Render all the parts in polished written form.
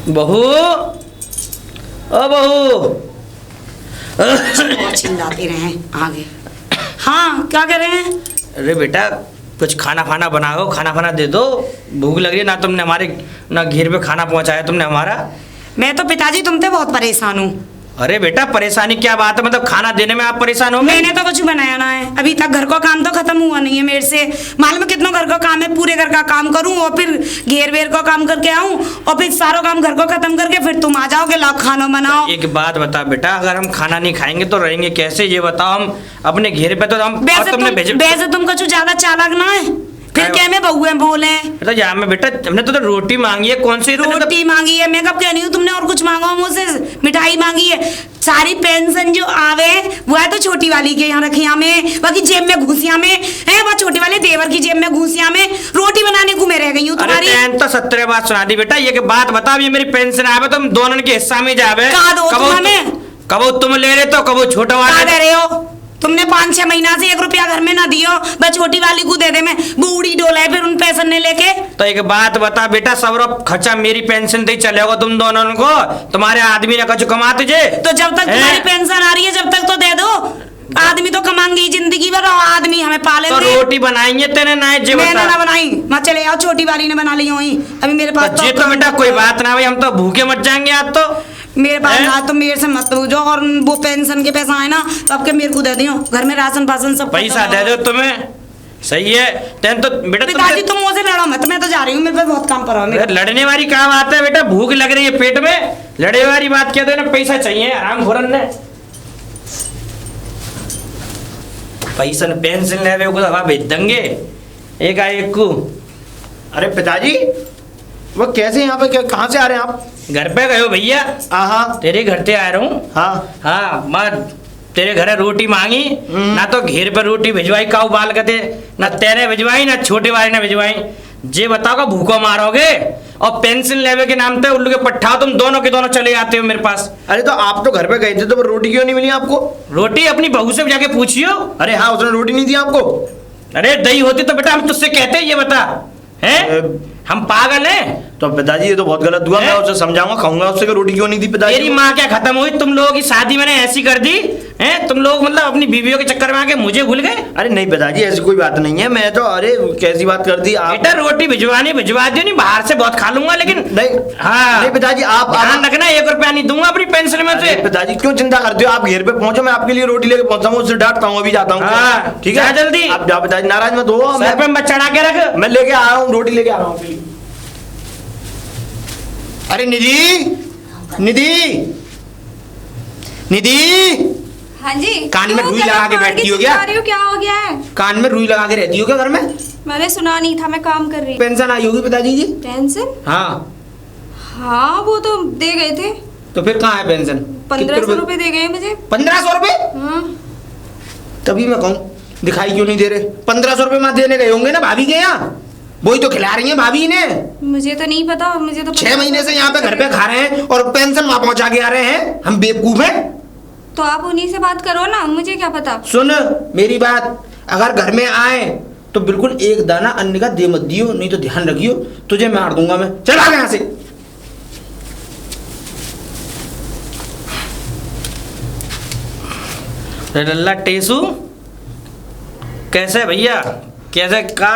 बहू, ओ बहू। चिल्लाते रहे आगे। हाँ, क्या कर रहे हैं? अरे बेटा, कुछ खाना फाना बनाओ, खाना फाना दे दो, भूख लग रही है। ना तुमने हमारे ना घेर पे खाना पहुंचाया तुमने हमारा। मैं तो पिताजी तुमसे बहुत परेशान हूँ। अरे बेटा, परेशानी क्या बात है? मतलब खाना देने में आप परेशान हो? मैंने तो कुछ बनाया ना है, अभी तक घर का काम तो खत्म हुआ नहीं है मेरे से। मालूम है कितना घर का काम है, पूरे घर का काम करूं और फिर घेर वेर का काम करके आऊं और फिर सारा काम घर को खत्म करके फिर तुम आ जाओगे, लाओ खाना बनाओ। एक बात बता बेटा, अगर हम खाना नहीं खाएंगे तो रहेंगे कैसे? ये बताओ। हम अपने घेर पे तो हम वैसे तुम कुछ ज्यादा चालाक ना है, फिर क्या मैं बहू है बोले? यहाँ में बेटा, हमने तो रोटी मांगी है। कौन सी रोटी मांगी है? मैं कब कह रही हूँ तुमने और कुछ मांगा मुझसे? मिठाई मांगी है। सारी पेंशन जो आवे वो है तो छोटी वाली के यहाँ रखिया में, बाकी जेब में घूसिया में है, वो छोटी वाले देवर की जेब में घूसिया में। रोटी बनाने को मैं रह गई हूँ तुम्हारी। तो 17 बात सुना दी बेटा। ये बात बता, ये मेरी पेंशन आवे तो हम दोनों के हिस्सा में जावे। कबो तुम ले रहे तो कबो छोटा वाला दे रहे हो। तुमने 5-6 महीना से 1 रुपया घर में ना दियो, बस छोटी वाली को दे दे। मैं बूढ़ी डोला है फिर उन पैसे ने लेके। तो एक बात बता बेटा, सब खर्चा मेरी पेंशन से चलेगा तुम दोनों को? तुम्हारे आदमी ने कुछ कमा तुझे? तो जब तक तुम्हारी पेंशन आ रही है जब तक तो दे दो। आदमी तो कमाएंगे जिंदगी भर, आदमी हमें पालेंगे। तो रोटी बनाएंगे तेने ना? मैंने ना बनाई, मैं चले आओ, छोटी वाली ने बना ली हुई। अभी मेरे पास तो बेटा कोई बात ना भाई, हम तो भूखे मर जाएंगे आज तो। मेरे पास आज तो मेरे से मत पूछो। और वो पेंशन के पैसा है ना, तो अब के मेरे को दे दियो। घर में राशन पासन सब पैसा दे दो तुम्हें। सही है तेन तो बेटा। पिताजी तुम मुझसे लड़ो मत, मैं तो जा रही हूँ, मेरे पे बहुत काम करो। लड़ने वाली काम आता है बेटा? भूख लग रही है पेट में, लड़ने वाली बात क्या? तो पैसा चाहिए आराम घोरन ने। पैसा पेंशन ले हवा भेज देंगे एक को। अरे पिताजी, वो कैसे यहाँ पे, कहाँ से आ रहे हैं आप? घर पे गए हो भैया? हाँ, तेरे घर से आ रहा हूँ। हाँ हाँ, मैं तेरे घर रोटी मांगी ना, तो घेर पर रोटी भिजवाई काऊ बाल कते ना, तेरे भिजवाई ना छोटे वाले ने भिजवाई। जे बताओ भूखो मारोगे? और पेंशन लेवे के नाम पे उल्लू के पट्टा तुम दोनों के दोनों चले आते हो मेरे पास। अरे तो आप तो घर पे गए थे, तो रोटी क्यों नहीं मिली आपको? रोटी अपनी बहू से जाके पूछियो। अरे हाँ, उसने रोटी नहीं दी आपको? अरे दही होती तो बेटा हम तुझसे कहते, ये बता हैं? हम पागल हैं? तो पिताजी ये तो बहुत गलत हुआ। मैं उसे समझाऊंगा, कहूंगा उससे कि रोटी क्यों नहीं दी पिताजी। तेरी माँ क्या खत्म हुई? तुम लोगों की शादी मैंने ऐसी कर दी हैं? तुम लोग मतलब अपनी बीवियों के चक्कर में आके मुझे भूल गए? अरे नहीं पिताजी, ऐसी कोई बात नहीं है। मैं तो, अरे कैसी बात कर दी आप? बेटा रोटी भिजवा दियो, नहीं बाहर से बहुत खा लूंगा, लेकिन नहीं। हाँ नहीं पिताजी, आप ध्यान रखना, 1 रुपया नहीं दूंगा अपनी पेंशन में से। पिताजी क्यों चिंता करते हो? आप घेर पे पहुंचो, मैं आपके लिए रोटी लेके पहुंचा हूँ, उससे डांटता हूँ, अभी जाता हूँ। ठीक है, जल्दी आप जाओ पिताजी, नाराज मत हो। सर पे मत चढ़ा के रख, मैं लेके आ रहा हूँ, रोटी लेके आ रहा हूँ। अरे निधि, निधि, निधि। हाँ जी। कान में रुई लगा के बैठती हो क्या? क्या हो गया है? कान में रुई लगा के रहती हो क्या घर में? मैंने सुना नहीं था, मैं काम कर रही। पेंशन आई होगी पिताजी की? पेंशन? हाँ हाँ, वो तो दे गए थे। तो फिर कहाँ है पेंशन? 1500 रुपए दे गए मुझे। 1500 रुपए? हाँ। तभी मैं कहूँ दिखाई क्यों नहीं दे रहे? 1500 रुपए मत देने गए होंगे ना भाभी के यहाँ, वही तो खिला रही है भाभी ने। मुझे तो नहीं पता, मुझे तो 6 महीने से यहाँ पे घर पे खा रहे हैं और पेंशन वहां पहुंचा के आ रहे हैं। हम बेवकूफ हैं? तो आप उन्हीं से बात करो ना, मुझे क्या पता। सुन मेरी बात, अगर घर में आए तो बिल्कुल एक दाना अन्न का दे मत दियो, नहीं तो ध्यान रखियो, तुझे मार दूंगा मैं। चल आ यहाँ से। लल्ला टेसू कैसे भैया? कैसे का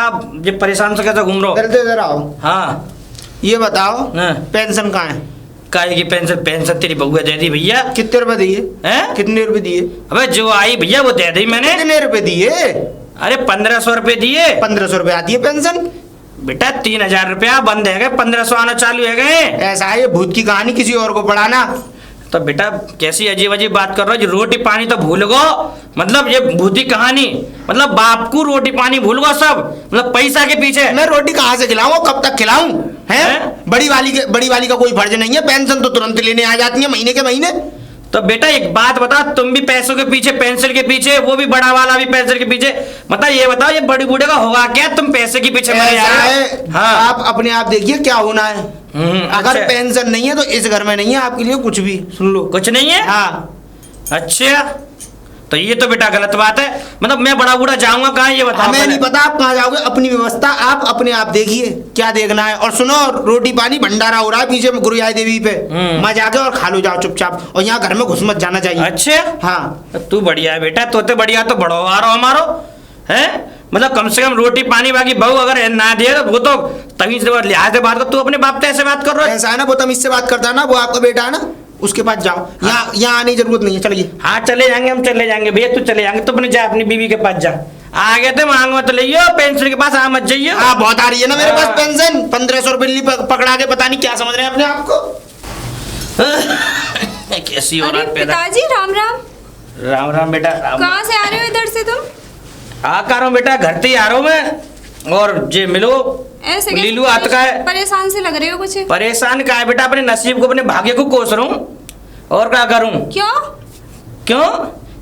ये परेशान से कैसे घूम रहे हो? इधर आओ। हाँ ये बताओ, हाँ। पेंशन कहाँ है? काहे की पेंशन? पेंशन तेरी बहू दे दी भैया। कितने रुपए दिए? हैं? कितने रुपए दिए? अबे जो आई भैया वो दे दी मैंने। कितने रुपए दिए? अरे 1500 रुपए दिए। 1500 रुपए आती है पेंशन? बेटा 3000 रुपया बंद है गए, 1500 आना चालू है गए। ऐसा है, ये भूत की कहानी किसी और को पढ़ाना। तो बेटा कैसी अजीब अजीब बात कर रहे हो? रोटी पानी तो भूल गो, मतलब ये भूती कहानी, मतलब बाप को रोटी पानी भूल गो सब, मतलब पैसा के पीछे। मैं रोटी कहाँ से खिलाऊं? कब तक खिलाऊं? हैं? बड़ी वाली का कोई फर्ज नहीं है, पेंशन तो तुरंत लेने आ जाती है महीने के महीने। तो बेटा एक बात बता, तुम भी पैसों के पीछे, पेंशन के पीछे, वो भी बड़ा वाला भी पेंशन के पीछे, मतलब ये बताओ ये बड़ी बूढ़े का होगा क्या? तुम पैसे के पीछे मरे जा रहे हो। हाँ, आप अपने आप देखिए क्या होना है। अगर अच्छा। पेंशन नहीं है तो इस घर में नहीं है आपके लिए कुछ भी। सुन लो, कुछ नहीं है। हाँ अच्छा तो ये तो बेटा गलत बात है। मतलब मैं बड़ा बूढ़ा जाऊंगा कहाँ, ये बताओ हमें पहले। नहीं पता आप कहाँ जाओगे, अपनी व्यवस्था आप अपने आप देखिए क्या देखना है। और सुनो, रोटी पानी भंडारा हो रहा है पीछे में गुरुयाई देवी पे, मैं जाके और खा लो जाओ चुपचाप, और यहाँ घर में घुस मत जाना चाहिए। अच्छा हाँ तू बढ़िया है बेटा, तो बढ़िया तो बड़ो आ रहा हमारो है। मतलब कम से कम रोटी पानी बाकी बहू अगर ना दे तो वो तो तमीज से लिहाज से बात कर। तू अपने बाप से ऐसे बात कर रहा है? ऐसा है ना, वो तमीज से बात करता है ना, वो आपका बेटा है ना, उसके पास जाओ। यहाँ आने की जरूरत नहीं है, चलिए। हाँ चले जाएंगे, हम चले जाएंगे भैया, तू चले जाएंगे। तो अपने जा अपनी बीवी के पास जा। आ गए थे मांग मत लियो, पेंशन के पास आ मत जाइयो। हाँ बहुत आ रही है ना मेरे पास पेंशन, 1500 रुपये पकड़ा के, पता नहीं क्या समझ रहे हैं अपने आप को। कैसी अरे औरत पैदा। पिताजी राम राम। राम राम बेटा, राम। कहाँ से आ रहे हो इधर से तुम? आ कर रहा हूँ बेटा, घर से ही आ रहा हूँ मैं। और जे मिलो ऐसे कैसे लीलू हाथ का है। परेशान से लग रहे हो कुछ। परेशान का है बेटा, अपने नसीब को अपने भाग्य को कोस रहा हूँ, और क्या करूँ। क्यों? क्यों?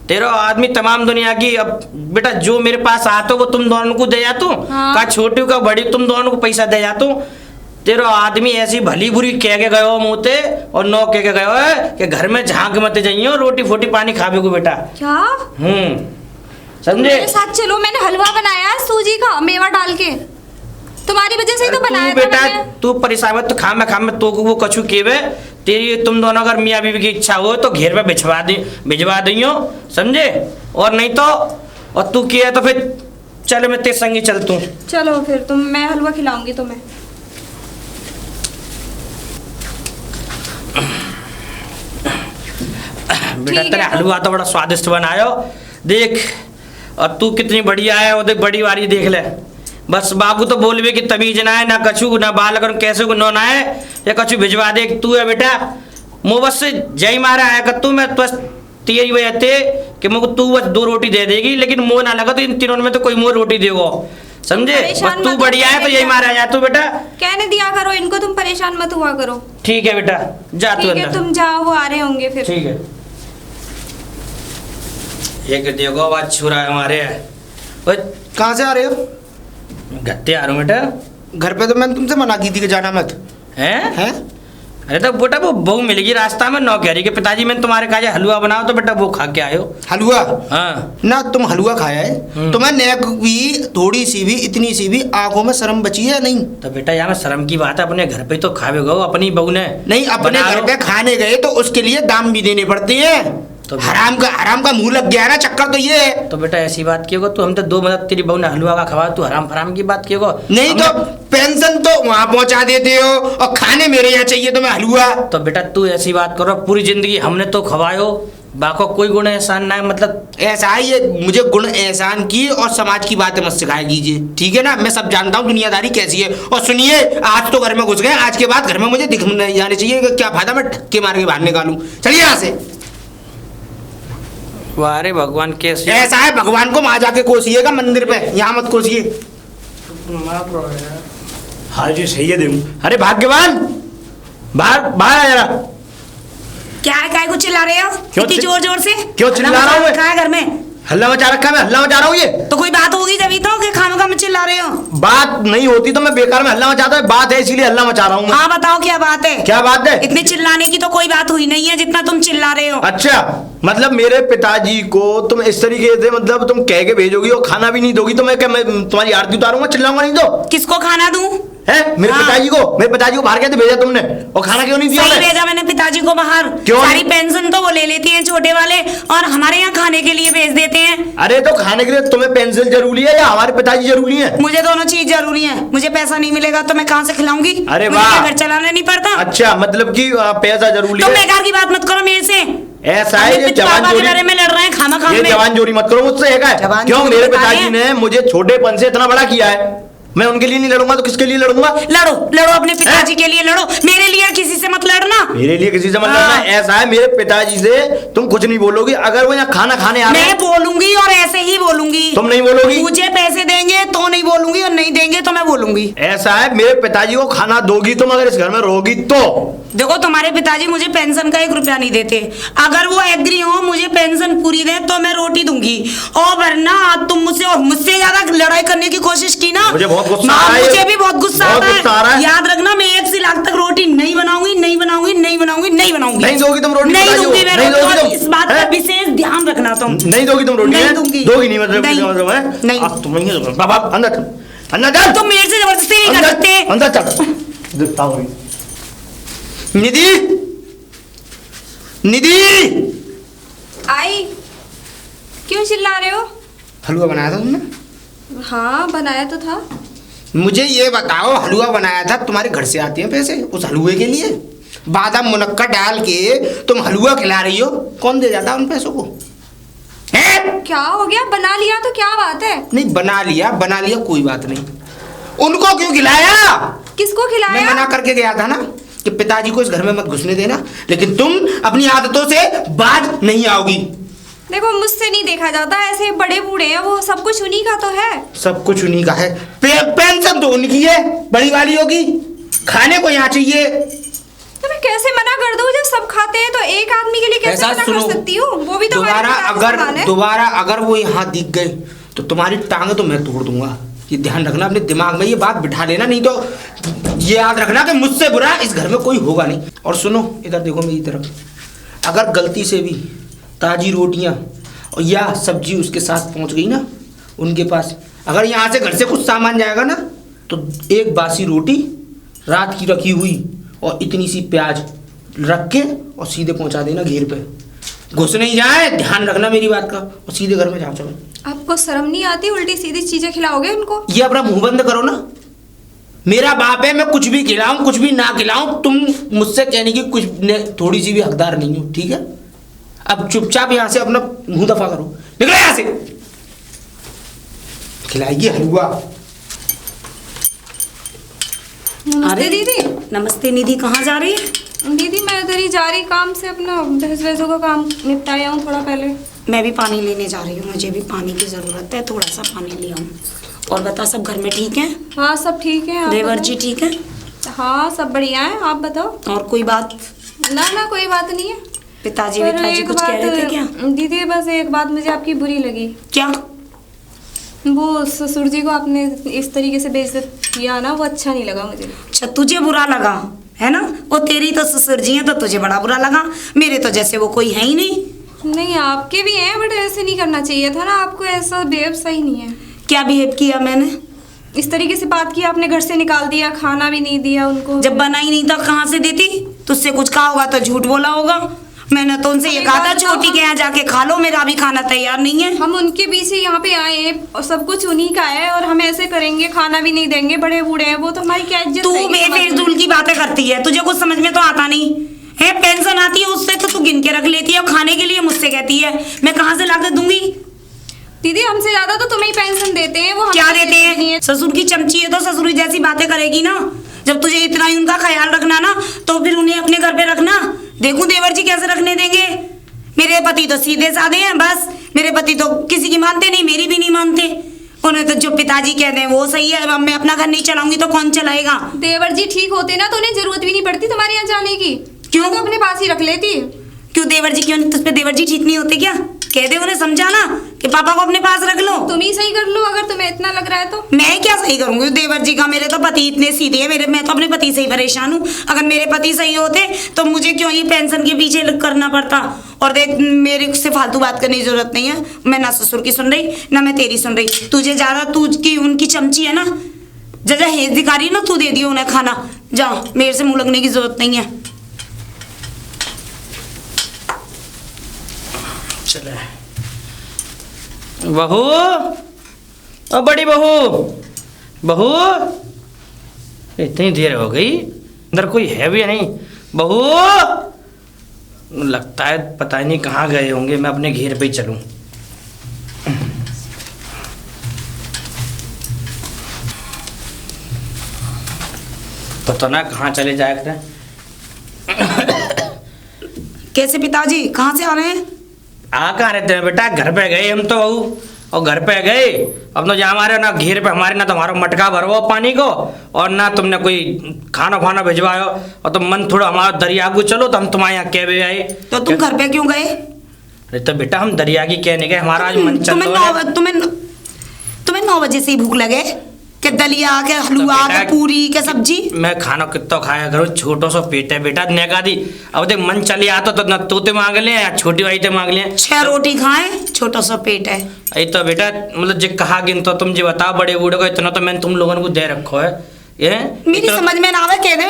तेरा आदमी तमाम दुनिया की, अब बेटा जो मेरे पास आता वो तुम दोनों को दे जाता हूँ। हाँ। का छोटी का बड़ी तुम दोनों को पैसा दे जाता हूँ। तेरा आदमी ऐसी भली बुरी कह के गयो मुँहते, और नौ कह के गयो है कि घर में झांक मत जाइयो, रोटी फोटी पानी खावे को बेटा। क्या? समझे? मेरे साथ चलो, मैंने हलवा बनाया है सूजी का मेवा डाल के, तुम्हारी वजह से ही तो बनाया था बेटा मैंने। तू परेशान मत, तो खा मैं तो वो कछु केवे तेरी। तुम दोनों अगर मियाँ बीवी की इच्छा हो तो घेर पे भिजवा दियो, समझे। और नहीं तो, और तू किया तो फिर चल मैं तेरे संगी चलता हूँ। चलो फिर तुम, मैं हलवा खिलाऊंगी तुम्हें। बेटा ठीक तेरा है, तो- हलवा तो बड़ा स्वादिष्ट बनायो, देख। और तू कितनी बढ़िया है, और देख बड़ी वाली देख ले। बस बाबू तो बोलवे कि तमीज ना है, ना कछु ना बाल कर कैसे को ना है, या कछु भिजवा दे। तू है बेटा मो बस जय मारा आया कर तू, मैं बस तेरी वजह थे कि मुझको तू बस 2 रोटी दे देगी, लेकिन मुँह ना लगा तो इन तीनों में तो कोई मुँह रोटी देगो, समझे। परेशान बस तू मत बढ़िया है तो होइए यही मारा जा तू बेटा। कहने दिया करो इनको, तुम परेशान मत हुआ करो। ठीक है बेटा, जा तू ठीक है अंदर। तुम जाओ, वो आ रहे होंगे फिर। ठीक है। एक देखो आवाज छुरा है हमारे। ओए कहाँ से आ रहे हो? गत्ते आ रहा हूँ बेटा। घर पे तो मैंने तुमसे मना की थी कि जाना मत। हैं? हैं? अरे तो बेटा वो बहू मिलेगी रास्ता में, नौ कह रही कि पिताजी मैंने तुम्हारे कहा हलवा बनाओ, तो बेटा वो खा के आयो। हलवा? हाँ ना तुम हलवा खाया है, तुम्हें नेक भी थोड़ी सी भी, इतनी सी भी आंखों में शर्म बची है नहीं? तो बेटा यहाँ में शर्म की बात है, अपने घर पे तो खावे गो, अपनी बहू ने नहीं, अपने बना घर लो। पे खाने गए तो उसके लिए दाम भी देने पड़ते हैं। तो हराम का मुंह लग गया है ना, चक्कर तो ये है। तो बेटा ऐसी बात किए तो हम तो 2 मतलब तेरी बहू ने हलवा का खवा, तू हराम फराम की बात किए नहीं तो पेंशन तो वहां पहुंचा देते हो, और खाने मेरे यहाँ चाहिए तुम्हें हलवा। तो बेटा तू ऐसी बात करो, पूरी जिंदगी हमने तो खवायो, बाको कोई गुण एहसान ना है। मतलब ऐसा है ये, मुझे गुण एहसान की और समाज की बातें मत सिखाया कीजिए, ठीक है ना। मैं सब जानता हूँ दुनियादारी कैसी है। और सुनिए, आज तो घर में घुस गए, आज के बाद घर में मुझे दिख नहीं जाने चाहिए। कि क्या फायदा मैं धक्के मार के बाहर निकालूं। चलिए यहाँ से। वारे भगवान कैसे ऐसा है, भगवान को वहां जाके कोसिएगा मंदिर पे, यहाँ मत कोसिए। हाँ जी सही है देखो। अरे भाग्यवान, बाहर बाहर आ जरा। क्या है, काय को चिल्ला रहे हो इतनी जोर जोर से? क्यों चिल्ला रहा हूँ मैं? क्या है घर में? हल्ला मचा रखा है, मैं हल्ला मचा रहा हूँ। ये तो कोई बात होगी तभी तो, कि खामों का में चिल्ला रहे हो? बात नहीं होती तो मैं बेकार में हल्ला मचाता है, बात है इसीलिए हल्ला मचा रहा हूँ मैं। हाँ बताओ क्या बात है? क्या बात है? इतने चिल्लाने की तो कोई बात हुई नहीं है जितना तुम चिल्ला रहे हो। अच्छा, मतलब मेरे पिताजी को तुम इस तरीके से, मतलब तुम कह के भेजोगी और खाना भी नहीं दोगी, तो मैं क्या, मैं तुम्हारी आरती उतारूंगा, चिल्लाऊंगा नहीं तो? किसको खाना दूं? है मेरे हाँ। पिताजी को बाहर कैसे भेजा तुमने, और खाना क्यों नहीं दिया? सही मैं? भेजा मैंने पिताजी को बाहर। क्यों? सारी पेंशन तो वो ले लेती हैं छोटे वाले, और हमारे यहाँ खाने के लिए भेज देते हैं। अरे तो खाने के लिए तुम्हें पेंसिल जरूरी है या हमारे पिताजी जरूरी है? मुझे दोनों चीज जरूरी है। मुझे पैसा नहीं मिलेगा तो मैं कहाँ से खिलाऊंगी? अरे मुझे वाह। क्या घर चलाना नहीं पड़ता? अच्छा, मतलब कि पैसा जरूरी तुम है। बेकार की बात मत करो मेरे से। ऐसा है, ये जवान बाबा के जोरी बारे में लड़ रहे हैं खामा खाम ये में। जवान जोरी मत करो मुझसे, है क्या? जवान क्यों? जोरी मेरे बता पिताजी रहे ने मुझे छोटेपन से इतना बड़ा किया है, मैं उनके लिए नहीं लड़ूंगा तो किसके लिए लड़ूंगा? लड़ो लड़ो, अपने पिताजी के लिए लड़ो, मेरे लिए किसी से मत लड़ना। मेरे लिए किसी से मत हाँ। लड़ना। ऐसा है, मेरे पिताजी से तुम कुछ नहीं बोलोगी। अगर वो यहाँ खाना खाने आ रहे मैं हैं, बोलूंगी और ऐसे ही बोलूंगी। तुम नहीं बोलोगी? मुझे पैसे देंगे तो नहीं बोलूंगी, और नहीं देंगे तो मैं बोलूंगी। ऐसा है, मेरे पिताजी को खाना दोगी तुम अगर इस घर में रहोगी तो? देखो तुम्हारे पिताजी मुझे पेंशन का 1 रुपया नहीं देते। अगर वो एग्री हो मुझे पेंशन पूरी दे तो मैं रोटी दूंगी, और वरना तुम मुझसे ज्यादा लड़ाई करने की कोशिश की ना, मुझे बहुत गुस्सा आ हाँ, रहा है। मुझे भी बहुत गुस्सा बहुत आता गुस्सा आ रहा है। है। याद रखना, मैं 1 लाख तक रोटी नहीं बनाऊंगी, नहीं बनाऊंगी, नहीं बनाऊंगी, नहीं नहीं बनाऊंगी। नहीं दोगी तुम रोटी, नहीं पिताजी को? दूंगी मैं नहीं रोटी, दोगी और तुम? इस बात का हैं? विशेष ध्यान रखना तुम। नहीं दोगी तुम रोटी? नहीं हैं? दूंगी। दोगी नहीं मतलब नहीं। मतलब है? नहीं। अब तुम नहीं बाबा अंदर अंदर चल। तुम मेरे से जबरदस्ती नहीं कर अंदर सकते। अंदर चल। देखता हूँ निधि, निधि, आई, क्यों चिल्ला रहे हो? हलवा बनाया था तुमने? हाँ बनाया तो था। मुझे ये बताओ, हलवा बनाया था, तुम्हारे घर से आते हैं पैसे उस हलवे के लिए? बादाम मुनक्का डाल के तुम हलवा खिला रही हो, कौन दे जाता उन पैसों को? हैं? क्या हो गया, बना लिया तो क्या बात है? नहीं बना लिया कोई बात नहीं। उनको क्यों खिलाया? किसको मैं खिलाया? मना करके गया था ना कि पिताजी को इस घर में मत घुसने देना, लेकिन तुम अपनी आदतों से बाज नहीं आओगी। देखो मुझसे नहीं देखा जाता, ऐसे बड़े बूढ़े हैं वो, सब कुछ उन्हीं का तो है। सब कुछ उन्हीं का है। पेंशन तो उनकी है, बड़ी वाली होगी, खाने को यहाँ चाहिए। तो मैं कैसे मना कर दूं जब सब खाते हैं? तो एक आदमी के लिए कैसे ऐसा मना सुनो, कर सकती हूँ? वो भी तो हमारे दोबारा परिवार का सामान है। दोबारा अगर वो यहाँ दिख गए तो तुम्हारी टांग तो मैं तोड़ दूंगा। ये ध्यान रखना, अपने दिमाग में ये बात बिठा लेना, नहीं तो ये याद रखना कि मुझसे बुरा इस घर में कोई होगा नहीं। और सुनो, इधर देखो मेरी तरफ, अगर गलती से भी ताजी रोटियां और या सब्जी उसके साथ पहुंच गई ना उनके पास, अगर यहाँ से घर से कुछ सामान जाएगा ना, तो एक बासी रोटी रात की रखी हुई और इतनी सी प्याज रख के और सीधे पहुंचा देना घेर पे, घुस नहीं जाए, ध्यान रखना मेरी बात का, और सीधे घर में जाओ। चलो, आपको शर्म नहीं आती? उल्टी सीधी चीजें खिलाओगे उनको? ये अपना मुंह बंद करो ना। मेरा बाप है, मैं कुछ भी खिलाऊं कुछ भी ना खिलाऊं, तुम मुझसे कहने की कुछ थोड़ी सी भी हकदार नहीं हो, ठीक है? अब चुपचाप यहाँ से अपना मुंह दफा करो, निकलो यहाँ से। खिलाएगी हलवा। नमस्ते दीदी। नमस्ते निधि, कहाँ जा रही है? दीदी मैं इधर ही जा रही काम से, अपना भैंस भैंसों का काम निपटाया हूँ थोड़ा पहले। मैं भी पानी लेने जा रही हूँ, मुझे भी पानी की ज़रूरत है, थोड़ा सा पानी ले आऊँ। और बता, सब घर में ठीक है? हाँ सब ठीक है। आप देवर बताओ? जी ठीक है? हाँ सब बढ़िया है, आप बताओ। और कोई बात? ना ना कोई बात नहीं है। पिताजी पर पिताजी एक कुछ कह रहे थे क्या? दीदी बस एक बात मुझे आपकी बुरी लगी। क्या? वो ससुर जी को आपने इस तरीके से बेइज्जत किया ना, वो अच्छा नहीं लगा मुझे। अच्छा, तुझे बुरा लगा है ना? वो तेरी तो ससुर जी है तो तुझे बड़ा बुरा लगा, मेरे तो जैसे वो कोई है ही नहीं। नहीं आपके भी हैं, बट ऐसे नहीं करना चाहिए था ना आपको, ऐसा बिहेव सही नहीं है। क्या बिहेव किया मैंने? इस तरीके से बात की, आपने घर से निकाल दिया, खाना भी नहीं दिया उनको। जब बना ही नहीं था कहाँ से देती? तुझसे कुछ कहा होगा तो झूठ बोला होगा। मैंने तो उनसे ये हमें कहा था बात बताओ, छोटी के यहाँ जाके खा लो, मेरा भी खाना तैयार नहीं है। हम उनके बीच से यहाँ पे आए हैं और सब कुछ उन्हीं का है, और हम ऐसे करेंगे, खाना भी नहीं देंगे, बड़े बूढ़े हैं वो, तो हमारी क्या इज्जत तू रहेगी समाज में? बेफिजूल की बातें करती है, तुझे कुछ समझ में तो आता नहीं है। पेंशन आती है उससे तो तू गिन के रख लेती है, और खाने के लिए मुझसे कहती है मैं कहाँ से लाकर दूंगी? दीदी हमसे ज्यादा तो तुम्हें ही पेंशन देते हैं, वो क्या हमें देते नहीं हैं? ससुर की चमची है तो ससुर जैसी बातें करेगी ना। जब तुझे इतना ही उनका ख्याल रखना ना, तो फिर उन्हें अपने घर पे रखना। देखूं देवर जी कैसे रखने देंगे। मेरे पति तो सीधे साधे हैं, बस मेरे पति तो किसी की मानते नहीं, मेरी भी नहीं मानते। उन्हें तो जो पिताजी कहते हैं वो सही है। अब मैं अपना घर नहीं चलाऊंगी तो कौन चलाएगा? देवर जी ठीक होते ना तो उन्हें जरूरत भी नहीं पड़ती तुम्हारे यहाँ जाने की। क्यों? तो अपने पास ही रख लेती। क्यों देवर जी, क्यों तुझ पे देवर जी ठीक नहीं होते क्या? कह दे उन्हें, समझाना कि पापा को अपने पास रख लो। तुम ही सही कर लो अगर तुम्हें इतना लग रहा है तो। मैं क्या सही करूंगी देवर जी का? मेरे तो पति इतने सीधे हैं, मैं तो अपने पति से ही परेशान हूँ। अगर मेरे पति सही होते तो मुझे क्यों ये पेंशन के पीछे करना पड़ता। और देख, मेरे से फालतू बात करने की जरूरत नहीं है। मैं ना ससुर की सुन रही ना मैं तेरी सुन रही। तुझे ज्यादा तू की उनकी चमची है ना, जजा हेज दिखा रही है ना, तू दे दियो उन्हें खाना। जा, मेरे से मुंह लगने की जरूरत नहीं है। चले बहू, ओ बड़ी बहू, बहू इतनी देर हो गई, अंदर कोई है भी नहीं। बहू, लगता है पता नहीं कहाँ गए होंगे, मैं अपने घेर पे ही चलूं। पता ना कहाँ चले जाया करें। कैसे पिताजी, कहाँ से आ रहे हैं? आ कहाँ रहते हैं बेटा, घर पे गए हम तो बहू, और घर पे गए अब तो जहाँ हमारे ना घेर पे हमारे ना तुम्हारा मटका भरवाओ पानी को, और ना तुमने कोई खाना खाना भिजवाओ, और तुम मन थोड़ा हमारा दरिया को चलो तो हम तुम्हारे यहाँ कह भी आए। तो तुम घर पे क्यों गए? अरे तो बेटा हम दरिया की कहने गए, हमारा आज मन चल रहा है। तुम्हें 9 बजे से ही भूख लगे? के दलिया के हलवा बेटा, के पूरी के सब्जी। मैं खाना कितना खाया करूँ, छोटो सो पेट है बेटा, नेका दी। अब देख मन चली आता तो न तोते मांग ले या छोटी वाली ते मांग ले। 6 रोटी खाए, छोटा सा पेट है। यही तो बेटा, मतलब जे कहा गिन तो तुम जे बताओ, बड़े बूढ़े को इतना तो मैंने तुम लोगों को दे रखो है। ये मेरी समझ में ना आवे, कह दे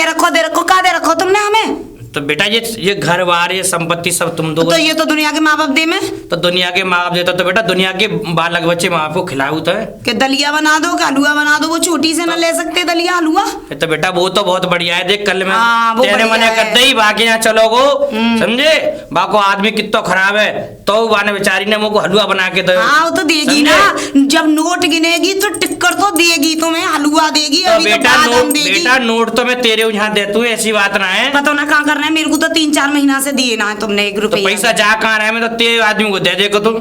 रखो का दे रखो तुमने हमें। तो बेटा ये घर बार ये संपत्ति सब तुम दो। तो ये तो दुनिया के माँ बाप दे में। तो दुनिया के माँ बाप देता तो बेटा दुनिया के बालक बच्चे माँ बाप को खिलाऊ तो है। कि दलिया बना दो, कि हलवा बना दो, वो छोटी से ना ले सकते दलिया हलवा। तो बेटा वो तो बहुत बढ़िया है, देख कल में हाँ, वो तेरे बढ़िया मने है। कर दई बाकी यहाँ चलोगो, समझे बाको आदमी कितना खराब है, तो बाने बेचारी ने मुझको हलवा बना के दो। हाँ वो तो देगी ना, जब नोट गिनेगी तो टिक्कर तो देगी तुम्हें, हलवा देगी। तो अभी तो बादाम देगी। बेटा नोट तो मैं तेरे यहाँ देता हूँ, ऐसी बात ना है। पता ना कहाँ करना है, मेरे को तो 3-4 महीना से दिए ना है तुमने 1 तो रुपया। पैसा जा कहाँ रहा है, मैं तो तेरे आदमी को दे देगा तुम।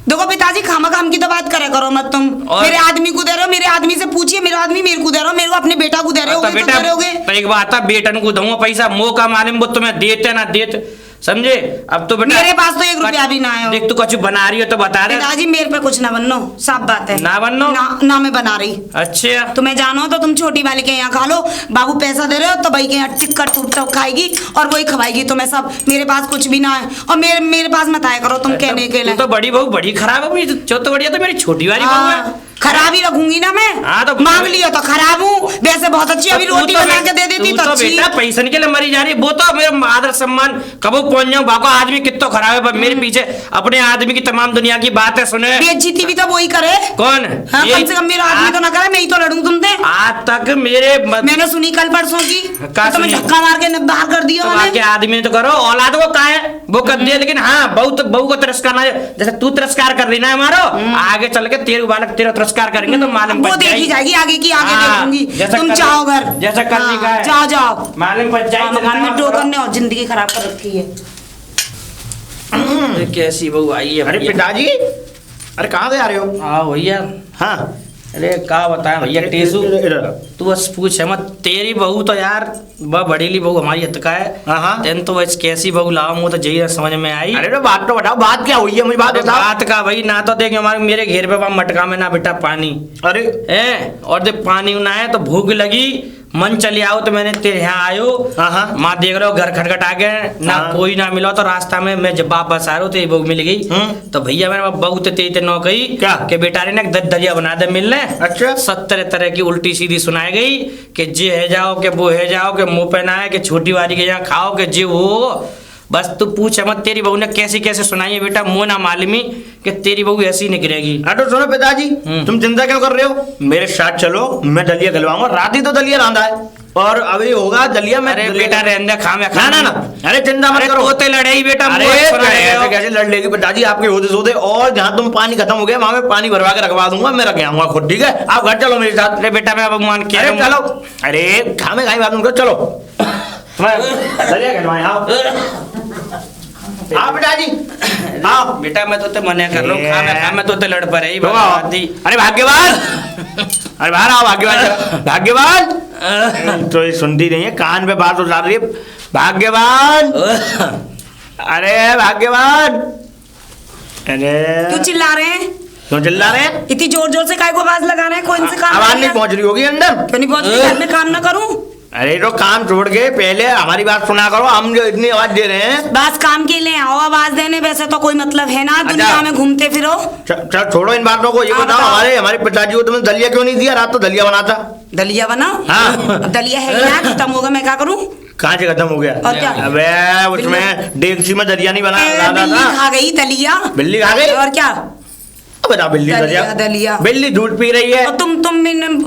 देखो पिताजी, खामा खाम की तो बात करे करो मत तुम। और? मेरे आदमी को दे रहे हो, मेरे आदमी से पूछिए, मेरा आदमी मेरे को दे रहे हो, मेरे को अपने बेटा को दे रहे तो होगे, तो बेटा दे रहे होगे। तो एक बात है, बेटन को दूंगा पैसा, मौका मालूम वो तुम्हें देते ना देते, समझे। अब तो बेटा मेरे पास तो 1 रुपया भी ना है। देख तू कुछ बना रही हो तो बता रहे। पिताजी मेरे पे कुछ ना बननो, साफ बात है। ना बननो? ना मैं बना रही। अच्छा तुम्हें जानो तो तुम छोटी वाली के यहाँ खा लो, बाबू पैसा दे रहे हो तो भाई के यहाँ टिक्कर टूट खाएगी और वही खवाएगी तुम्हें सब। मेरे पास कुछ भी ना है, और मेरे पास मत आया करो तुम कहने के लिए। तू तो बड़ी बहू बड़ी खराब है मेरी, जो तो बढ़िया तो मेरी छोटी वाली बहू है। हाँ, खराब ही रखूंगी ना मैं। हाँ, तो मांग लिया तो खराब हूँ, वैसे बहुत अच्छी, अभी तू रोटी तो बना के दे देती तू तो तो अच्छी। बेटा पैसे के लिए मरी जा रही है, वो तो मेरा आदर सम्मान कबो पहुंच जाऊं। बाको आदमी कितना खराब है, पर मेरे पीछे अपने आदमी की तमाम दुनिया की बातें सुने। बेइज्जती भी तो वही करे। कौन? हाँ, कम से कम मेरा आदमी तो ना करे, मैं ही तो लड़ूं तुमसे। आज तक मेरे मैंने सुनी कल परसों की, का तो तुम्हें सुनी? धक्का मार के बाहर कर दिया तो मैंने। बाकी आदमी ने तो करो, औलाद को कहा है वो कर दिया, लेकिन हाँ बहू को तिरस्कार ना, जैसे तू तिरस्कार कर रही ना हमारो, आगे चल के तेरे बालक तेरा तिरस्कार करेंगे तो मालूम वो पड़ देखी जाएगी, आगे की आगे हाँ, देखूंगी। जैसा तुम कर- जाओ घर, जैसा कर ली का है। जाओ जाओ, मालूम पड़ जाए। मकान में डो करने और जिंदगी खराब कर रखी है। अरे कैसी बहू आई है अरे भैया। पिताजी, अरे कहाँ से आ रहे हो? हाँ भैया, हाँ अरे क्या बताएं भैया टेसू, इधर। तू बस पूछ मत, तेरी बहू तो यार वह बड़ीली बहू हमारी हतका है। हाँ, हाँ। तेन तो बस कैसी बहू लाऊं, वो तो यही ना समझ में आई। अरे तो बात तो बताओ, बात क्या हुई है, मुझे बात अरे बताओ। बात का भाई, ना तो देख हमारे मेरे घेर पे वहाँ मटका में ना बेटा पानी अरे है, और देख पानी ना है तो भूख लगी, मन चली आओ तो मैंने तेरे यहाँ आयो। हाँ, हाँ। माँ देख रहे हो घर खटखटा के ना हाँ। कोई ना मिला, तो रास्ता में मैं जब वापस आ रहा हूँ तो ये बहू मिल गई। तो भैया मैंने बहू तो तेरी नौ कही क्या? कि बेटा रे ना दरिया बना दे मिलने। अच्छा। 70 तरह की उल्टी सीधी सुनाई गई कि जे है जाओ के वो है जाओ के मुंह पे ना है कि छोटी वाली के यहाँ खाओ के जे हो। बस तू पूछ मत, तेरी बहू ने कैसी कैसे सुनाई है बेटा, मुँह ना मालूमी कि तेरी बहू ऐसी निकलेगी। हाँ तो सुनो पिताजी, तुम चिंता क्यों कर रहे हो, मेरे साथ चलो, मैं दलिया खिलवाऊंगा। रात ही तो दलिया रांधा है और अभी होगा दलिया में। अरे बेटा रहने खा मैं ना ना ना, अरे चिंता मत करो। तोते लड़ाई बेटा, अरे मुँह सुना रहे कैसे हो। कैसे लड़ लेगी पिताजी, आपके होते सोते। और जहाँ तुम पानी खत्म हो गया वहां में पानी भरवा के रखवा दूंगा, मैं रख आऊंगा खुद, ठीक है। आप घर चलो मेरे साथ। अरे बेटा मैं अब मान के अरे चलो, अरे खामे खाई बात उनको, चलो दलिया खिलवाएं। आओ पिताजी, आओ। बेटा मैं तो मना कर रहा हूँ, खा मैं तो लड़ पा रही अरे भाग्यवान, अरे बाहर आओ भाग्यवान, भाग्यवान। तो ये सुनती नहीं है, कान पे बात उतार रही है। भाग्यवान, अरे भाग्यवान, अरे क्यों चिल्ला रहे हैं? क्यों चिल्ला रहे हैं? इतनी जोर जोर से काय को आवाज लगा रहे हैं? कौन से काम? आवाज नहीं पहुंच रही होगी अंदर। क्यों नहीं पहुंच रही? घर में काम ना करूं? अरे तो काम छोड़ के पहले हमारी बात सुना करो, हम जो इतनी आवाज दे रहे हैं। बस काम के लिए आओ आवाज देने, वैसे तो कोई मतलब है ना दुनिया में घूमते फिरो। चल छोड़ो इन बातों को, ये हाँ, बताओ बताओ। हमारे पिताजी को तुमने दलिया क्यों नहीं दिया? रात तो दलिया बनाता। दलिया बना? हाँ। अब दलिया है ही ना, खत्म होगा, मैं क्या करूं? कहाँ से खत्म हो गया? और क्या? अबे उसमें डेगची में दलिया नहीं बना रहा बिल्ली था। खा गई दलिया। बिल्ली खा गई? और क्या? बता, बिल्ली दलिया, दलिया दलिया। बिल्ली दूध पी रही है। और तुम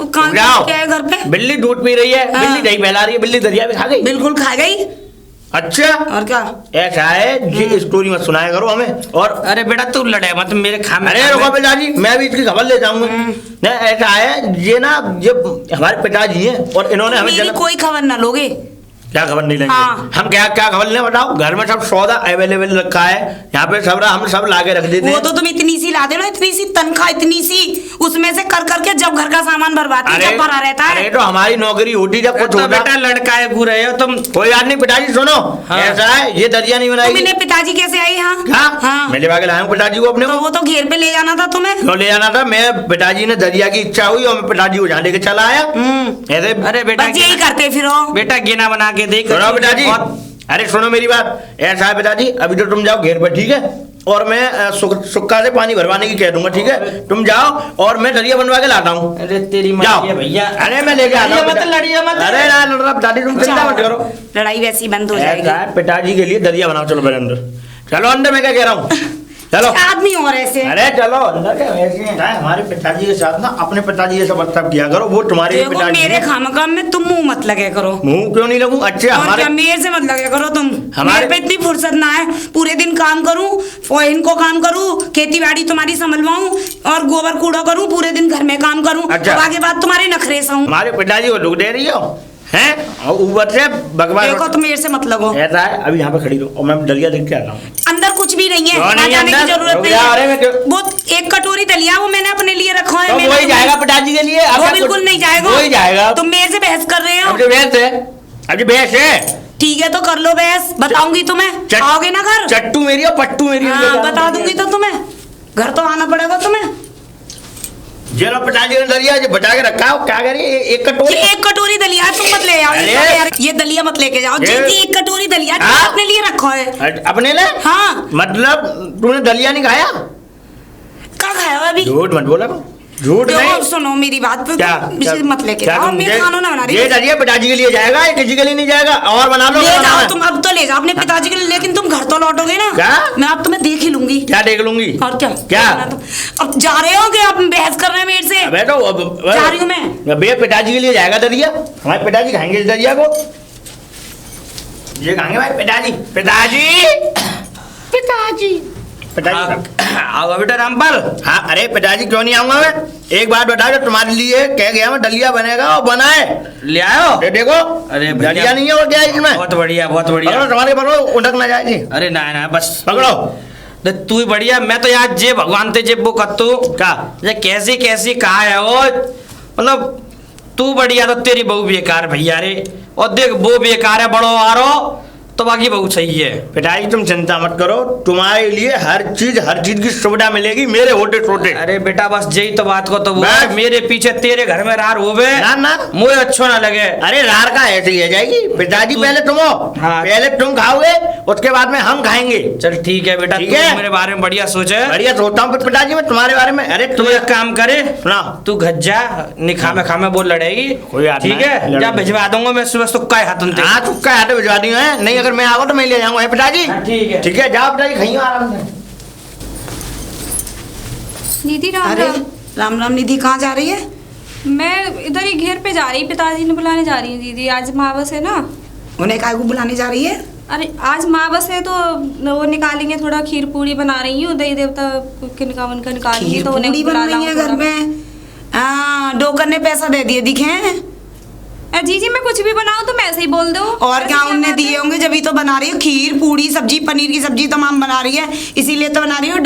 कहाँ जाओ। क्या है घर पे? बिल्ली दूध पी रही है, हाँ। बिल्ली दही फैला रही है, बिल्ली दलिया भी खा गई। बिल्कुल खा गई। अच्छा, और क्या? ऐसा है, ये स्टोरी मत सुनाया करो हमें। और अरे बेटा तू लड़े मत मेरे खा में। अरे रुको पिताजी, मैं भी इसकी खबर ले जाऊंगा। नहीं, ऐसा है, ये ना ये हमारे पिताजी हैं और इन्होंने हमें मेरी जन्म। कोई खबर ना लोगे। क्या खबर नहीं लेंगे? हाँ। हम क्या क्या खबर लें बताओ? घर में सब सौदा अवेलेबल रखा है, यहाँ पे सब हम सब लाके रख देते वो हैं। तो तुम इतनी सी ला दे ना, इतनी सी तनख्वाह, इतनी सी उसमें से कर करके जब घर का सामान भरवाती है, जब भरा रहता है। अरे तो हमारी नौकरी होती जब कुछ तो होता। बेटा लड़का है घूर रहे हो तुम। कोई बात नहीं पिताजी सुनो, हाँ। ऐसा है ये दरिया नहीं तुम बनाई। इन्हें पिताजी कैसे आई? हाँ हाँ मैं लेवा के लाया हूँ पिताजी को अपने तो को। वो तो घेर पे ले जाना था तुम्हें। क्यों ले जाना था? मैं पिताजी ने दरिया की इच्छा हुई और मैं पिताजी को जहाँ लेके चला आया। ऐसे अरे बेटा बस यही करते फिरो। बेटा गिना बना के देख। सुनो पिताजी, बहुत- अरे सुनो मेरी बात, ऐसा है पिताजी अभी तो तुम जाओ घेर पर, ठीक है? और मैं सुक्का से पानी भरवाने की कह दूंगा, ठीक है? तुम जाओ और मैं दरिया बनवा के लाता हूँ। अरे तेरी जाओ मर्जी है भैया। अरे मैं लेके आता हूँ। लड़िया मत, लड़िया मत। अरे ना लड़ रहा पिताजी, तुम चिंता मत करो। लड़ाई वैसी ही बंद हो ऐसा जाएगी। है, पिताजी के लिए दरिया बनाओ, चलो मेरे अंदर चलो, अंदर मैं क्या कह रहा हूँ, चलो। आदमी और ऐसे अरे चलो अंदर क्या वैसे है, हमारे पिताजी के साथ ना अपने पिताजी जैसा बर्ताव किया करो, वो तुम्हारे देखो पिताजी मेरे हैं। खामखाम में तुम मुंह मत लगे करो। मुंह क्यों नहीं लगूं? अच्छे और हमारे क्या मेरे से मत लगे करो तुम। हमारे- मेरे पे इतनी फुर्सत ना है, पूरे दिन काम करूं, इनको काम करूं, खेती बाड़ी तुम्हारी संभलवाऊं और गोबर कूड़ा करूं, पूरे दिन घर में काम करूं। अच्छा। अब आगे बात तुम्हारे नखरे सहूं। हमारे पिताजी को दुख दे रही हो हैं? और ऊपर से भगवान देखो तुम मेरे से मत लगो। ऐसा है, अभी यहाँ पे खड़ी रहो और मैं दलिया देख के आता हूँ। अंदर कुछ भी नहीं है, क्यों वहाँ नहीं जाने की अंदर? जरूरत रुक नहीं जा, अरे मैं है। क्यों- वो एक कटोरी दलिया वो मैंने अपने लिए रखा है। तो मैंने वही तुम्हें- जाएगा पिताजी के लिए। वो अब बिल्कुल कुछ- नहीं जाएगा। वही जाएगा। तुम मेरे से बहस कर रहे हो। अब जो भैंस है, अब जो भैंस है, ठीक है तो कर लो बहस, बताऊंगी तुम्हें। चट- आओगे ना घर? चट्टू मेरी और पट्टू मेरी। हाँ बता दूंगी तो तुम्हें, घर तो आना पड़ेगा तुम्हें। ये लो पिताजी ने दलिया जो बचा के रखा हो, क्या करिए? एक कटोरी। ये एक कटोरी दलिया है, तुम मत ले आओ। अरे! ये दलिया मत लेके जाओ। ये- जी एक कटोरी दलिया तुमने हाँ? अपने लिए रखा है। अपने लिए? हाँ मतलब तूने दलिया नहीं खाया? क्या खाया है अभी? झूठ मत बोला, झूठ देखो, नहीं। सुनो मेरी बात पे क्या इसे मत लेके क्या जाओ। तुम मैं ये- खाना ना बना रही ये हूँ। दलिया पिताजी के लिए जाएगा, ये किसी के लिए नहीं जाएगा। और बना लो, ले बनाना जाओ है। तुम, अब तो ले जाओ अपने पिताजी के लिए, लेकिन तुम घर तो लौटोगे ना। क्या? मैं अब तुम्हें देख ही लूंगी। क्या देख लूंगी? और क्या क्या? अब जा रहे हो कि आप बहस कर रहे हैं मेरे से? अबे तो जा रही हूँ मैं। भैया पिताजी के लिए जाएगा दलिया, हमारे पिताजी खाएंगे इस दलिया को। ये खाएंगे भाई पिताजी। पिताजी पिताजी पिताजी आओ बेटा रामपाल। हाँ अरे पिताजी क्यों नहीं आऊंगा मैं? एक बात बता दो, तुम्हारे लिए कह गया मैं दलिया बनेगा और बनाए ले आयो। ये देखो। अरे भैया। दलिया नहीं है और क्या है इसमें? बहुत बढ़िया, बहुत पकड़ो, बढ़िया। तुम्हारे पकड़ो, उठक ना जाएगी। अरे ना ना बस पकड़ो। तो तू ही बढ़िया। मैं तो यार जे भगवान ते जे वो कत्तू क्या? ये कैसी कैसी कहा है वो, मतलब तू बढ़िया तो तेरी बहू बेकार भैया रे। और देख वो बेकार है बड़ो आरो, तो बाकी बहू सही है। पिताजी तुम चिंता मत करो, तुम्हारे लिए हर चीज की सुविधा मिलेगी मेरे होटे छोटे। अरे बेटा बस यही तो बात को तो वो बस। मेरे पीछे तेरे घर में रार होवे ना ना, मुझे अच्छो ना लगे। अरे रार का ऐसे ही है जाएगी। पिताजी पहले तुम हो, हाँ। पहले तुम खाओगे, उसके बाद में हम खाएंगे। चल ठीक है बेटा, ठीक तू है। मेरे बारे में बढ़िया सोचे। बढ़िया सोचता हूँ पिताजी मैं तुम्हारे बारे में। अरे तू एक काम करे, सुना, तू घर जा, निखा में खामे बोल लड़ेगी। कोई बात ठीक नहीं, है, लड़ जा लूंगा। भिजवा दूंगा मैं सुबह सुक्का हाथन ते। हाँ तुक्का हाथे भिजवा दी है, नहीं अगर मैं आऊँ तो मैं ले जाऊंगा। है पिताजी? हाँ, ठीक है। ठीक है, जाओ पिताजी खाइए आराम से। दीदी राम अरे राम। राम राम निधि, कहाँ जा रही है? मैं इधर ही घेर पे जा रही, पिताजी ने बुलाने जा रही हूँ दीदी। आज मावस है ना। उन्हें काय को बुलाने जा रही है? अरे आज मावस है तो वो निकालेंगे, थोड़ा खीर पूरी बना रही हूँ, दही देवता किनका उनका निकालेंगे खीर तो उन्हें पूरी बन बुला रही है लाऊं घर थोड़ा। में। हाँ डोकर ने पैसा दे दिए दिखे हैं? जीजी मैं कुछ भी बनाऊँ तो मैं ऐसे ही बोल दो। और क्या उनने दिए होंगे, जब ही तो बना रही हो। खीर पूरी सब्जी पनीर की सब्जी तमाम बना रही है, इसीलिए तो बना रही हो।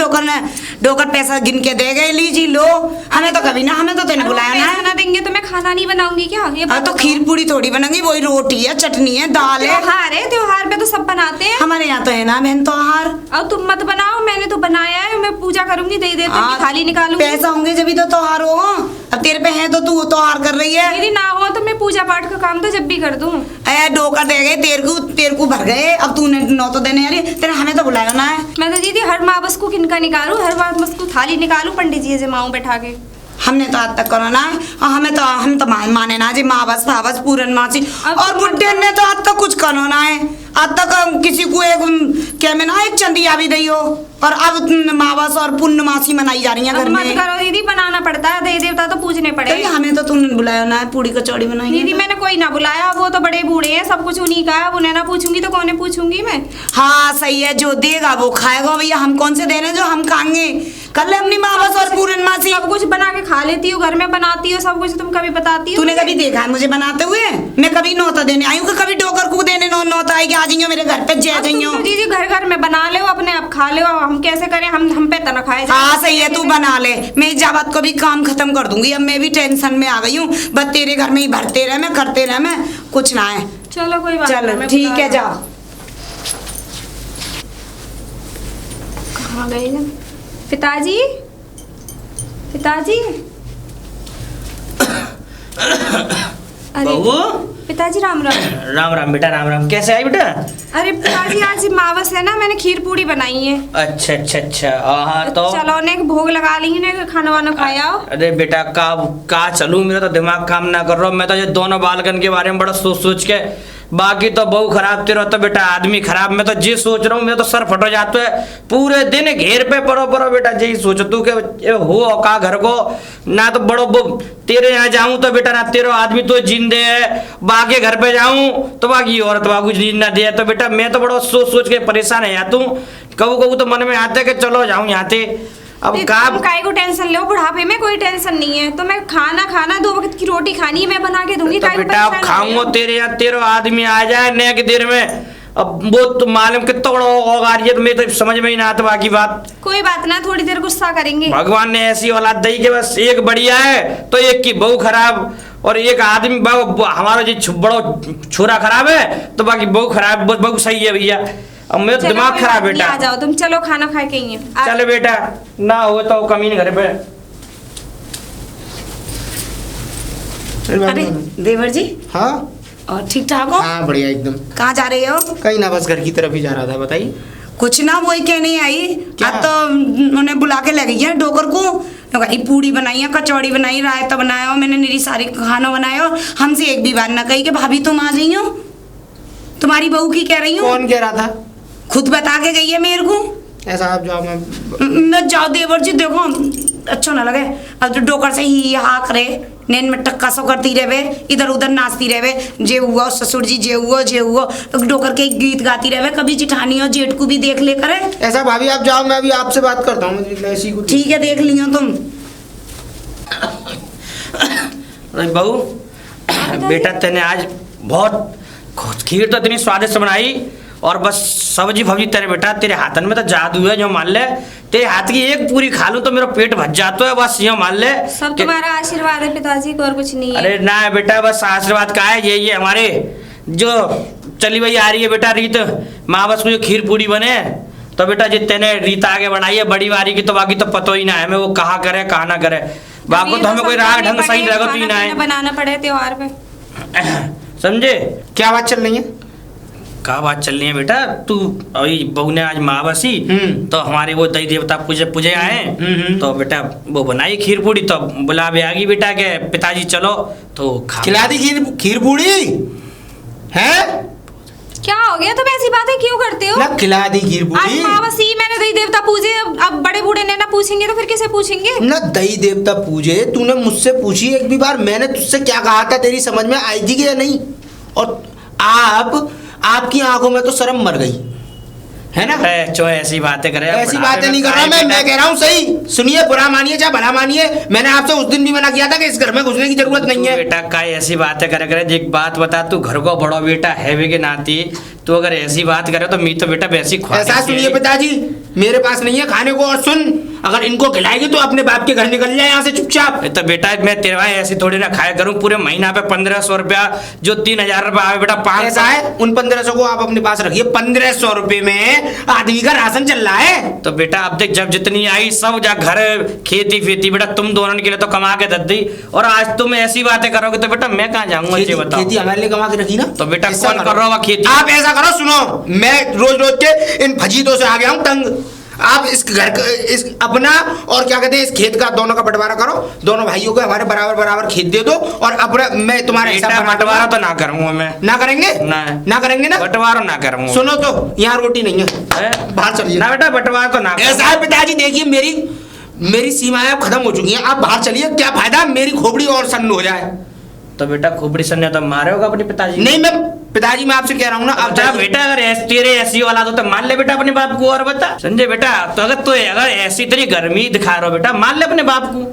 डोकर पैसा गिन के दे गए, लीजिए लो। हमें तो कभी ना, हमें तो तेने बुलाया ना पैसा है। ना देंगे तो मैं खाना नहीं बनाऊंगी क्या? ये हाँ तो खीर पूरी थोड़ी बनेगी, वही रोटी है, चटनी है, दाल है। त्योहार पे तो सब बनाते हैं। हमारे यहाँ तो है ना बहन त्योहार। अब तुम मत बनाओ, मैंने तो बनाया है। मैं पूजा करूंगी, दही देवता हाँ, की थाली निकालूंगी। पैसा होंगे जब भी तो त्योहार होगा। अब तेरे पे है तो तू त्योहार कर रही है। यदि ना हो तो मैं पूजा पाठ का काम तो जब भी कर दूं। ए डोकर दे गए, तेरे को भर गए, अब तूने नौ तो देने यार तेरे, हमें तो बुलाया ना है। मैं तो दीदी हर मावस को किनका निकालूं, हर मावस को थाली निकालूं, पंडित जी जमाऊं बैठा के। हमने तो आज तक करो ना है, और हम तो माने ना जी मावस फावस पूरनमासी। अब और तो बुढ़े ने तो आज तक कुछ करो ना है। आज तक किसी को एक क्या में ना एक चंदिया भी दी हो, और अब मावस और पूर्णमासी मनाई जा रही है अब घर मत में। करो दीदी, बनाना पड़ता है, दही देवता तो पूजने तो पड़े। हमें तो तूने बुलाया ना है, पूरी कचौड़ी बनाई है। दीदी मैंने कोई ना बुलाया, वो तो बड़े बूढ़े हैं, सब कुछ उन्हीं का है। अब उन्हें ना पूछूंगी तो कौन पूछूंगी मैं? हाँ सही है, जो देगा वो खाएगा भैया। हम कौन से दे रहे हैं जो हम खाएंगे? कर ले अपनी मावस और पूरनमासी। सब कुछ बना के खा लेती हो, घर में बनाती हो सब कुछ, तुम कभी बताती हो? तूने कभी देखा है मुझे बनाते हुए? मैं कभी नौता देने आई हूँ कि कभी डोकर को देने मैंने नौ तो आई कि आ जाइयो मेरे घर पे जय अब तुम जाइयो। तो दीदी घर घर में बना ले अपने आप खा ले, हम कैसे करें, हम पे तना खाए जाए। हाँ सही है, तू बना ले। मैं इजाबात को भी काम खत्म कर दूंगी। अब मैं भी टेंशन में आ गई हूँ। बस तेरे घर में ही भरते रहे, मैं करते रहे, मैं कुछ ना है। चलो कोई बात चल नहीं, मैं ठीक बुला है, रहा जाओ। हूँ। कहाँ गए ना पिताजी? पिताजी अरे बहू पिताजी राम राम। राम राम बेटा, राम राम। कैसे आई बेटा? अरे पिताजी आज मावस है ना, मैंने खीर पूड़ी बनाई है। अच्छा अच्छा अच्छा। हाँ तो चलो ने भोग लगा ली ने, खाना वाना खाया आओ। अरे बेटा का चलूं, मेरा तो दिमाग काम ना कर रहा हूँ। मैं तो ये दोनों बालकन के बारे में बड़ा सोच सोच के, बाकी तो बहू खराब तेरा तो बेटा आदमी खराब। मैं तो जी सोच रहा हूँ, मेरा तो सर फटो जाता है पूरे दिन घेर पे पड़ो पड़ो बेटा। यही सोच तू के हो का घर को ना तो बड़ो तेरे यहाँ जाऊं तो बेटा ना तेरा आदमी तो जिंदे है, बाकी घर पे जाऊं तो बाकी औरत बाबू जीन ना दे। तो बेटा मैं तो बड़ा सोच सोच के परेशान है। तू कबू कबू तो मन में आता है कि चलो जाऊं यहाँ से। अब तुम काहे को टेंशन लो, बुढ़ापे में कोई टेंशन नहीं है। तो मैं खाना 2 वक्त की रोटी खानी है, मैं बना के दूंगी। तो काहे को बेटा अब परेशान हो रही खाऊंगा हो? तेरे यहाँ, तेरा आदमी आ जाए नया की देर में। अब वो तो मालूम कितना बड़ा होगा ये तो मैं तो समझ में ही ना आता बाकी बात। कोई बात ना, थोड़ी देर गुस्सा करेंगे। भगवान ने ऐसी औलाद दी कि बस एक बढ़िया है तो एक की बहू खराब, और एक आदमी हमारा जो बड़ो छोरा खराब है तो बाकी बहू खराब, बहू सही है भैया। अब मेरा चलो, दिमाग कोई खराब बात नहीं, बेटा। आ जाओ तुम, चलो खाना खा के ही है। चल बेटा ना हो तो कमीन घर पे। अरे देवर जी, हाँ और ठीक ठाक हो? हाँ बढ़िया एकदम। कहाँ जा रहे हो? कहीं ना, बस घर की तरफ ही जा रहा था। बताइए। कुछ ना, वही कहने आई। क्या? अब तो उन्हें बुला के ले गई है डोकर को। तो कहीं पूड़ी बनाई है, कचौड़ी बनाई, रायता बनाया हो, मैंने निरी सारी खाना बनाया हो। हमसे एक भी बार ना कही कि भाभी तुम आ गई हो। तुम्हारी बहू की कह रही हूँ। कौन कह रहा था? खुद बता के गई है मेरे को। ऐसा आप जाओ, मैं जाओ देवर जी, देखो अच्छा ना लगे। अब तो डोकर से ही हा करे, नैन में टक्का सो करती रहे, इधर उधर नाचती रहे। जे हुआ ससुर जी, जे हुआ तो डोकर के गीत गाती रहे। कभी जिठानी और जेठ को भी देख ले करे। ऐसा भाभी आप जाओ, मैं अभी आपसे बात करता हूँ। मैं इसी को ठीक है, देख लियो तुम। अरे बहू बेटा तेने आज बहुत खीर तो इतनी स्वादिष्ट बनाई, और बस सब्जी फब्जी तेरे बेटा तेरे हाथन में तो जादू है। जो मान ले तेरे हाथ की एक पूरी खा लूं तो मेरा पेट भर जाता है। बस ये मान ले सब तुम्हारा आशीर्वाद है पिताजी को, और कुछ नहीं है। अरे ना बेटा, बस आशीर्वाद का है। ये हमारे जो चली वही आ रही है बेटा रीत, माँ बस को जो खीर पूरी बने तो बेटा जितने रीत आगे बढ़ाई है बड़ी वारी की, तो बाकी तो पता ही ना है हमें वो कहाँ करे कहाँ ना करे। बाकी तो हमें कोई राग ढंग सही रहेगा तो ही ना है, बनाना पड़े त्योहार पे। समझे? क्या बात चल रही है? क्या बात चल रही है बेटा? तू अभी बहू ने आज मावसी तो हमारे वो दई देवता पूजे आए, तो बेटा वो बनाई खीर पूड़ी, तो बुलावे आ गई बेटा के पिताजी चलो तो खिला दी खीर पूड़ी है? क्या हो गया? तुम ऐसी बातें क्यों करते हो? ना खिला दी खीर आज पूड़ी मावसी मैंने दई देवता पूजे, अब बड़े बूढ़े ने ना पूछेंगे तो फिर किसे पूछेंगे? ना दही देवता पूजे। तूने मुझसे पूछी एक भी बार? मैंने तुझसे क्या कहा था? तेरी समझ में आई थी कि या नहीं? और आपकी आंखों में तो शर्म मर गई है ना? जो ऐसी बातें करे, ऐसी बातें नहीं कर रहा मैं कह रहा हूँ सही सुनिए, बुरा मानिए चाहे भला मानिए। मैंने आपसे उस दिन भी मना किया था कि इस घर में घुसने की जरूरत नहीं है। बेटा का ऐसी बातें करे एक बात बता, तू घर को बड़ा बेटा है वे के नाती, तो अगर ऐसी बात करे तो मैं तो बेटा वैसी ऐसा सुनिए पिताजी, मेरे पास नहीं है खाने को। और सुन, अगर इनको खिलाएगी तो अपने बाप के घर निकल जाए यहाँ से चुपचाप। तो बेटा मैं तेरे भाई ऐसी थोड़ी ना खाया करूँ। पूरे महीना पे 1500 रुपया, जो 3000 रुपया आवे बेटा 500 ऐसा है, उन 1500 को आप अपने पास रखिए। 1500 रुपए में आदमी का राशन चल रहा है। तो बेटा अब देख, जब जितनी आई सब जा घर खेती फेती बेटा तुम दोनों के लिए तो कमा के दे दी, और आज तुम ऐसी बातें करोगे तो बेटा मैं कहाँ जाऊंगा? ये बताओ। खेती हमारे लिए कमा के रखी ना। तो बेटा ऐसा कौन करो। कर रहा होगा खेती? आप ऐसा करो, सुनो, मैं रोज रोज के इन फजीतों से आ गया हूँ तंग। आप इस घर का इस अपना और क्या कहते हैं इस खेत का दोनों का बंटवारा करो। दोनों भाइयों को हमारे बराबर बराबर खेत दे दो, और अपना मैं तुम्हारा हिस्सा बंटवारा तो ना करूंगा मैं। ना करेंगे? ना करेंगे ना? बंटवारा ना करूंगा। सुनो तो, यहाँ रोटी नहीं है, बाहर चलिए ना बेटा, बंटवारा तो ना। ऐसा है पिताजी, देखिए मेरी सीमाएं अब खत्म हो चुकी हैं। आप बाहर चलिए, क्या फायदा मेरी खोपड़ी और सन्न हो जाए। तो बेटा खोपड़ी सन्ने तो मारे होगा अपने पिताजी? नहीं, मैं पिताजी मैं आपसे कह रहा हूँ ना, आप अब बेटा अगर तेरे ऐसी औलाद हो तो मान ले बेटा अपने बाप को। और बता संजय बेटा, तो अगर ऐसी तेरी गर्मी दिखा रहा हो बेटा, मान ले अपने बाप को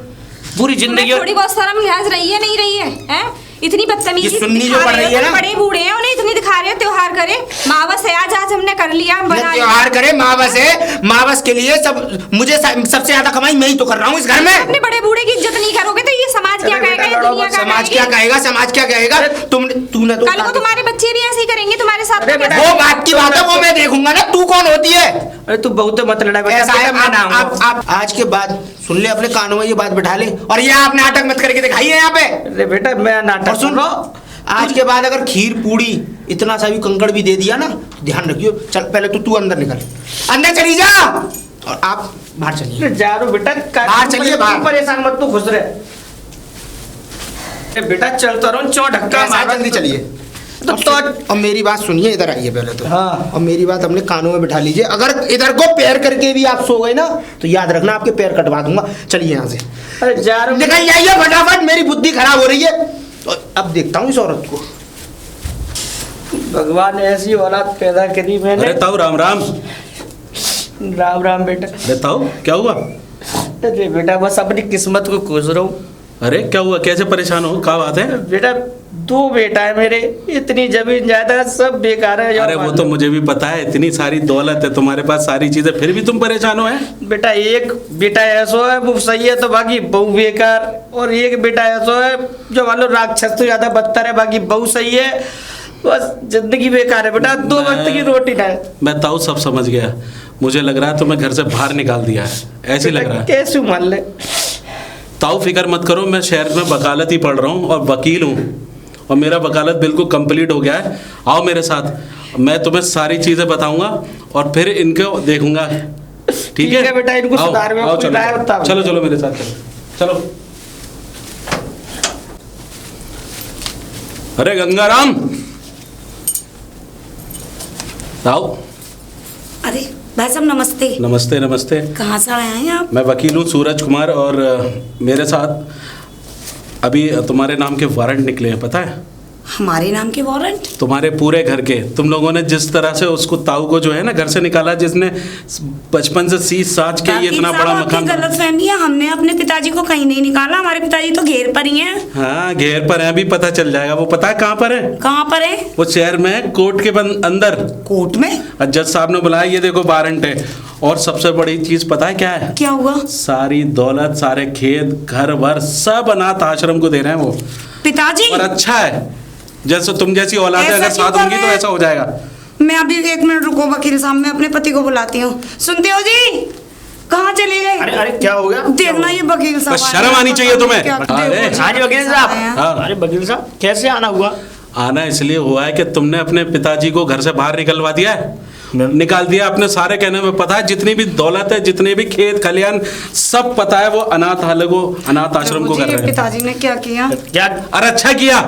पूरी जिंदगी। थोड़ी बहुत शर्म लिहाज रही है नहीं रही है, हैं? इतनी बदतमीजी ये सुन्नी दिखा जो पड़ रहे रही है हो, ना? बड़े बूढ़े हैं, उन्हें इतनी दिखा रहे हो। त्योहार करे, मावस है आज, आज हमने कर लिया, ये बना लिया। त्योहार करे, मावस है, मावस के लिए सब मुझे सबसे ज्यादा कमाई मैं ही तो कर रहा हूँ इस घर में। अपने बड़े बूढ़े की इज्जत नहीं करोगे तो ये समाज क्या कहेगा, ये दुनिया क्या समाज क्या कहेगी? कहेगा, समाज क्या कहेगा? तूने तो कल को तुम्हारे बच्चे भी ऐसे ही करेंगे तुम्हारे साथ। अरे तो कैसे? वो बात की बात है, वो मैं देखूंगा ना। तू कौन होती है? अरे तू बहुत मत लड़ा बेटा, ऐसा है, मैं ना आऊंगा। आप आज के बाद सुन ले, अपने कानों में ये बात बैठा ले, और ये आप नाटक मत करके दिखाइए यहाँ पे। अरे बेटा मैं नाटक और सुन, आज के बाद अगर खीर पूड़ी इतना सा भी कंकड़ भी दे दिया ना, तो ध्यान रखियो। चल पहले तू अंदर निकल, अंदर चली जा, और आप बाहर चलिए। अरे जा रो बेटा, बाहर चलिए, बाहर। तू परेशान मत, तू खुश रहे। अरे बेटा चलता रहो, चौ ढक्का ऐसा है, मारो। जल्दी चलिए। तो और मेरी बात सुनिए, इधर आइए पहले तो। हाँ। और मेरी बात अपने कानों में बिठा लीजिए। अगर इधर को पैर करके भी आप सो गए ना, तो याद रखना आपके पैर कटवा दूंगा। चलिए यहाँ से, अरे जा रो निकल जाइए फटाफट, मेरी बुद्धि खराब हो रही है। और अब देखता हूँ इस औरत को। भगवान ने ऐसी औलाद पैदा करी मैंने। अरे ताऊ राम राम। राम राम बेटा। अरे ताऊ क्या हुआ? अरे बेटा बस अपनी किस्मत को खोज रहा हूँ। अरे क्या हुआ, कैसे परेशान हो, क्या बात है? बेटा 2 बेटा है मेरे, इतनी जमीन जायदाद सब बेकार है। अरे वो तो मुझे भी पता है, इतनी सारी दौलत है तुम्हारे पास, सारी चीजें, फिर भी तुम परेशान हो है? बेटा एक बेटा ऐसो है वो सही है, तो बाकी बहू बेकार। और एक बेटा ऐसो है जो मान लो राक्षस तो ज्यादा बदतर है, बाकी बहू सही है। बस जिंदगी बेकार है बेटा, 2 वक्त की रोटी ना है। मैं ताऊ सब समझ गया, मुझे लग रहा है तुम्हें घर से बाहर निकाल दिया है, ऐसे लग रहा है। कैसे मान ले? ताऊ फिक्र मत करो, मैं शहर में वकालत ही पढ़ रहा हूँ और वकील हूँ, और मेरा वकालत बिल्कुल कंप्लीट हो गया है। आओ मेरे साथ, मैं तुम्हें सारी चीज़ें बताऊंगा और फिर इनको देखूंगा। ठीक है बेटा, इनको आओ, सुधार में आओ, कोई राय बताओ। चलो चलो मेरे साथ चलो। चलो अरे गंगाराम, आओ। अरे भाई साहब नमस्ते। नमस्ते नमस्ते। कहाँ से आए हैं आप? मैं वकील हूँ सूरज कुमार, और मेरे साथ अभी तुम्हारे नाम के वारंट निकले हैं, पता है? हमारे नाम के वारंट? तुम्हारे पूरे घर के। तुम लोगों ने जिस तरह से उसको ताऊ को जो है ना घर से निकाला, जिसने बचपन से सींच साच के ये इतना बड़ा मकान। गलत फहमी है, हमने अपने पिताजी को कहीं नहीं निकाला, हमारे पिताजी तो घेर पर ही हैं। हाँ घेर पर है, अभी पता चल जाएगा। वो पता है कहाँ पर है? कहाँ पर है? वो शहर में है, कोर्ट के अंदर। कोर्ट में? जज साहब ने बुलाया, ये देखो वारंट है। और सबसे बड़ी चीज पता है क्या है? क्या हुआ? सारी दौलत, सारे खेत, घर वर सब अनाथ आश्रम को दे रहे हैं वो। पिताजी? और अच्छा है, जैसे तुम जैसी औलाद है, ऐसा अगर साथ क्यों होंगी कर तो रहे हैं? ऐसा हो जाएगा। मैं अभी 1 मिनट रुको वकील साहब, मैं अपने पति को बुलाती हूँ। सुनते हो जी? कहाँ चले गए? अरे अरे क्या हो गया? देखना ये वकील साहब बस शर्म आनी चाहिए तुम्हें। अरे, हाँ जी वकील साहब। हाँ। अरे वकील साहब कैसे आना हुआ? आना इसलिए हुआ है कि तुमने अपने पिताजी को घर से बाहर निकलवा दिया है, निकाल दिया अपने सारे कहने में। पता है जितनी भी दौलत है, जितने भी खेत खलियान, सब पता है वो अनाथ आश्रम को कर रहे हैं। पिताजी ने क्या किया? क्या? अरे अच्छा किया,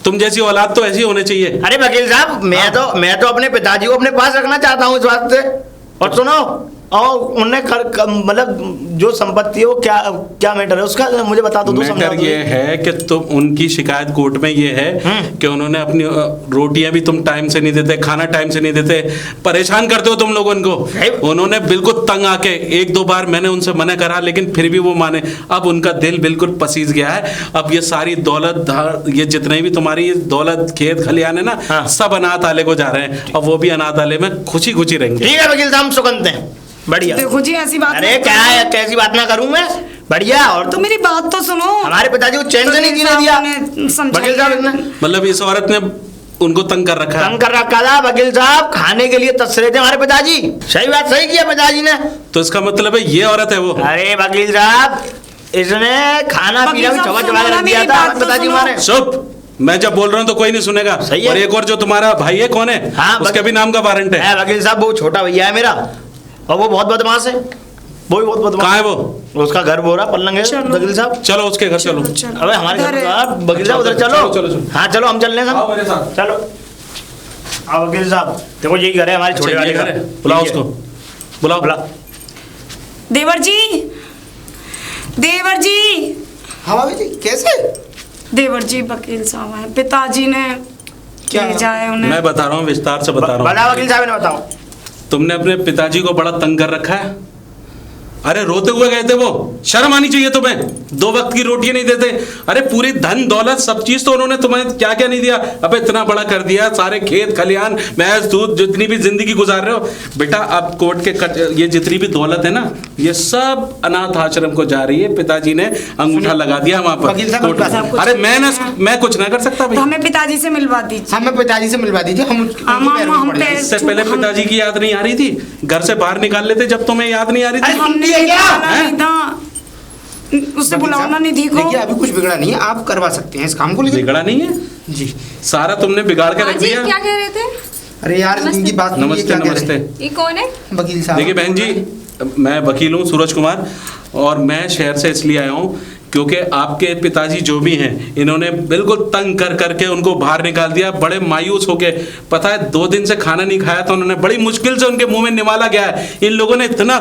तुम जैसी औलाद तो ऐसी होनी चाहिए। अरे वकील साहब मैं तो अपने पिताजी को अपने पास रखना चाहता हूँ इस बात से। और सुनो, और उन्हें मतलब जो संपत्ति है वो क्या मैटर है उसका, मुझे बता दो। मैटर ये है कि तुम, उनकी शिकायत कोर्ट में ये है कि उन्होंने अपनी रोटियां भी तुम टाइम से नहीं देते, खाना टाइम से नहीं देते, परेशान करते हो तुम लोगों को। उन्होंने बिल्कुल तंग आके 1-2 बार मैंने उनसे मना करा, लेकिन फिर भी वो माने। अब उनका दिल बिल्कुल पसीज गया है। अब ये सारी दौलत, ये जितने भी तुम्हारी दौलत खेत खलियान है ना, सब अनाथ आले को जा रहे हैं, और वो भी अनाथ आले में खुशी खुशी रहेंगे। ठीक है वकील साहब, सुगंध हैं। बढ़िया। देखो जी ऐसी बात अरे क्या है, कैसी बात ना करूं मैं? बढ़िया। और तो मेरी बात तो सुनो। हमारे पिताजी को चैन से नहीं जीने दिया वकील साहब इसने। मतलब इस औरत ने उनको तंग कर रखा है। तंग कर रखा था वकील साहब, खाने के लिए तरस रहे थे हमारे पिताजी। सही बात, सही किया पिताजी ने। तो इसका मतलब है ये औरत है वो? अरे वकील साहब, इसने खाना पीना भी चबा चबा के रख दिया था पिताजी हमारे। चुप, मैं जब बोल रहा हूँ तो कोई नहीं सुनेगा। सही है। और एक और जो तुम्हारा भाई है, कौन है? हाँ, उसके भी नाम का वारंट है। वकील साहब वो छोटा भैया है मेरा, और वो बहुत बदमाश है। वो भी बहुत बदमाश। कहाँ है वो? उसका घर बोरा पल्लंग है वकील साहब। चलो उसके घर चलो। अबे हमारे घर में वकील साहब उधर चलो। चलो। हाँ चलो, हम चल रहे हैं आओ मेरे साथ। चलो। आओ वकील साहब, देखो यही घर है हमारे छोटे वाले घर। बुलाओ उसको, बुलाओ। देवर जी, देवर जी। हाँ भाभी जी, कैसे? देवर जी वकील साहब हैं, पिताजी ने क्या? भेजा है उन्हें। मैं बता रहा हूँ, विस्तार से बता रहा हूँ। बता वकील साहब ने बताओ। तुमने अपने पिताजी को बड़ा तंग कर रखा है। अरे रोते हुए गए थे वो, शर्म आनी चाहिए तुम्हें। 2 वक्त की रोटी नहीं देते। अरे पूरी धन दौलत सब चीज तो उन्होंने तुम्हें क्या क्या नहीं दिया। अबे इतना बड़ा कर दिया, सारे खेत खलियान मैस दूध जितनी भी जिंदगी गुजार रहे हो बेटा। अब कोर्ट के ये जितनी भी दौलत है ना, ये सब अनाथ आश्रम को जा रही है। पिताजी ने अंगूठा लगा दिया वहां वकील साहब, पर। सब कुछ अरे नहीं मैं कुछ ना कर सकता तो भाई। हमें पिताजी से मिलवा दीजिए। हमें पिताजी से मिलवा दीजिए, हम हम इससे पहले पिताजी की याद नहीं आ रही थी, घर से बाहर निकाल लेते जब तुम्हें याद नहीं आ रही थी। हमने ये क्या? निकाला नहीं था, उससे बुलाना नहीं। देखो देखिए अभी कुछ बिगड़ा नहीं है, आप करवा सकते हैं इस काम को, लेकिन बिगड़ा नहीं है जी। सारा तुमने बिगाड़ के हाँ रख जी, दिया। क्या कह रहे थे? अरे यार नमस्ते। इनकी बात सुनिए, नमस्ते क्या कह रहे नमस्ते। हैं? ये कौन है? वकील साहब देखिए बहन जी, मैं वकील हूँ सूरज कुमार, और मैं शहर से इसलिए आया हूँ क्योंकि आपके पिताजी जो भी हैं इन्होंने बिल्कुल तंग कर करके उनको बाहर निकाल दिया। बड़े मायूस हो गए, पता है 2 दिन से खाना नहीं खाया था उन्होंने, बड़ी मुश्किल से उनके मुंह में निवाला गया है। इन लोगों ने इतना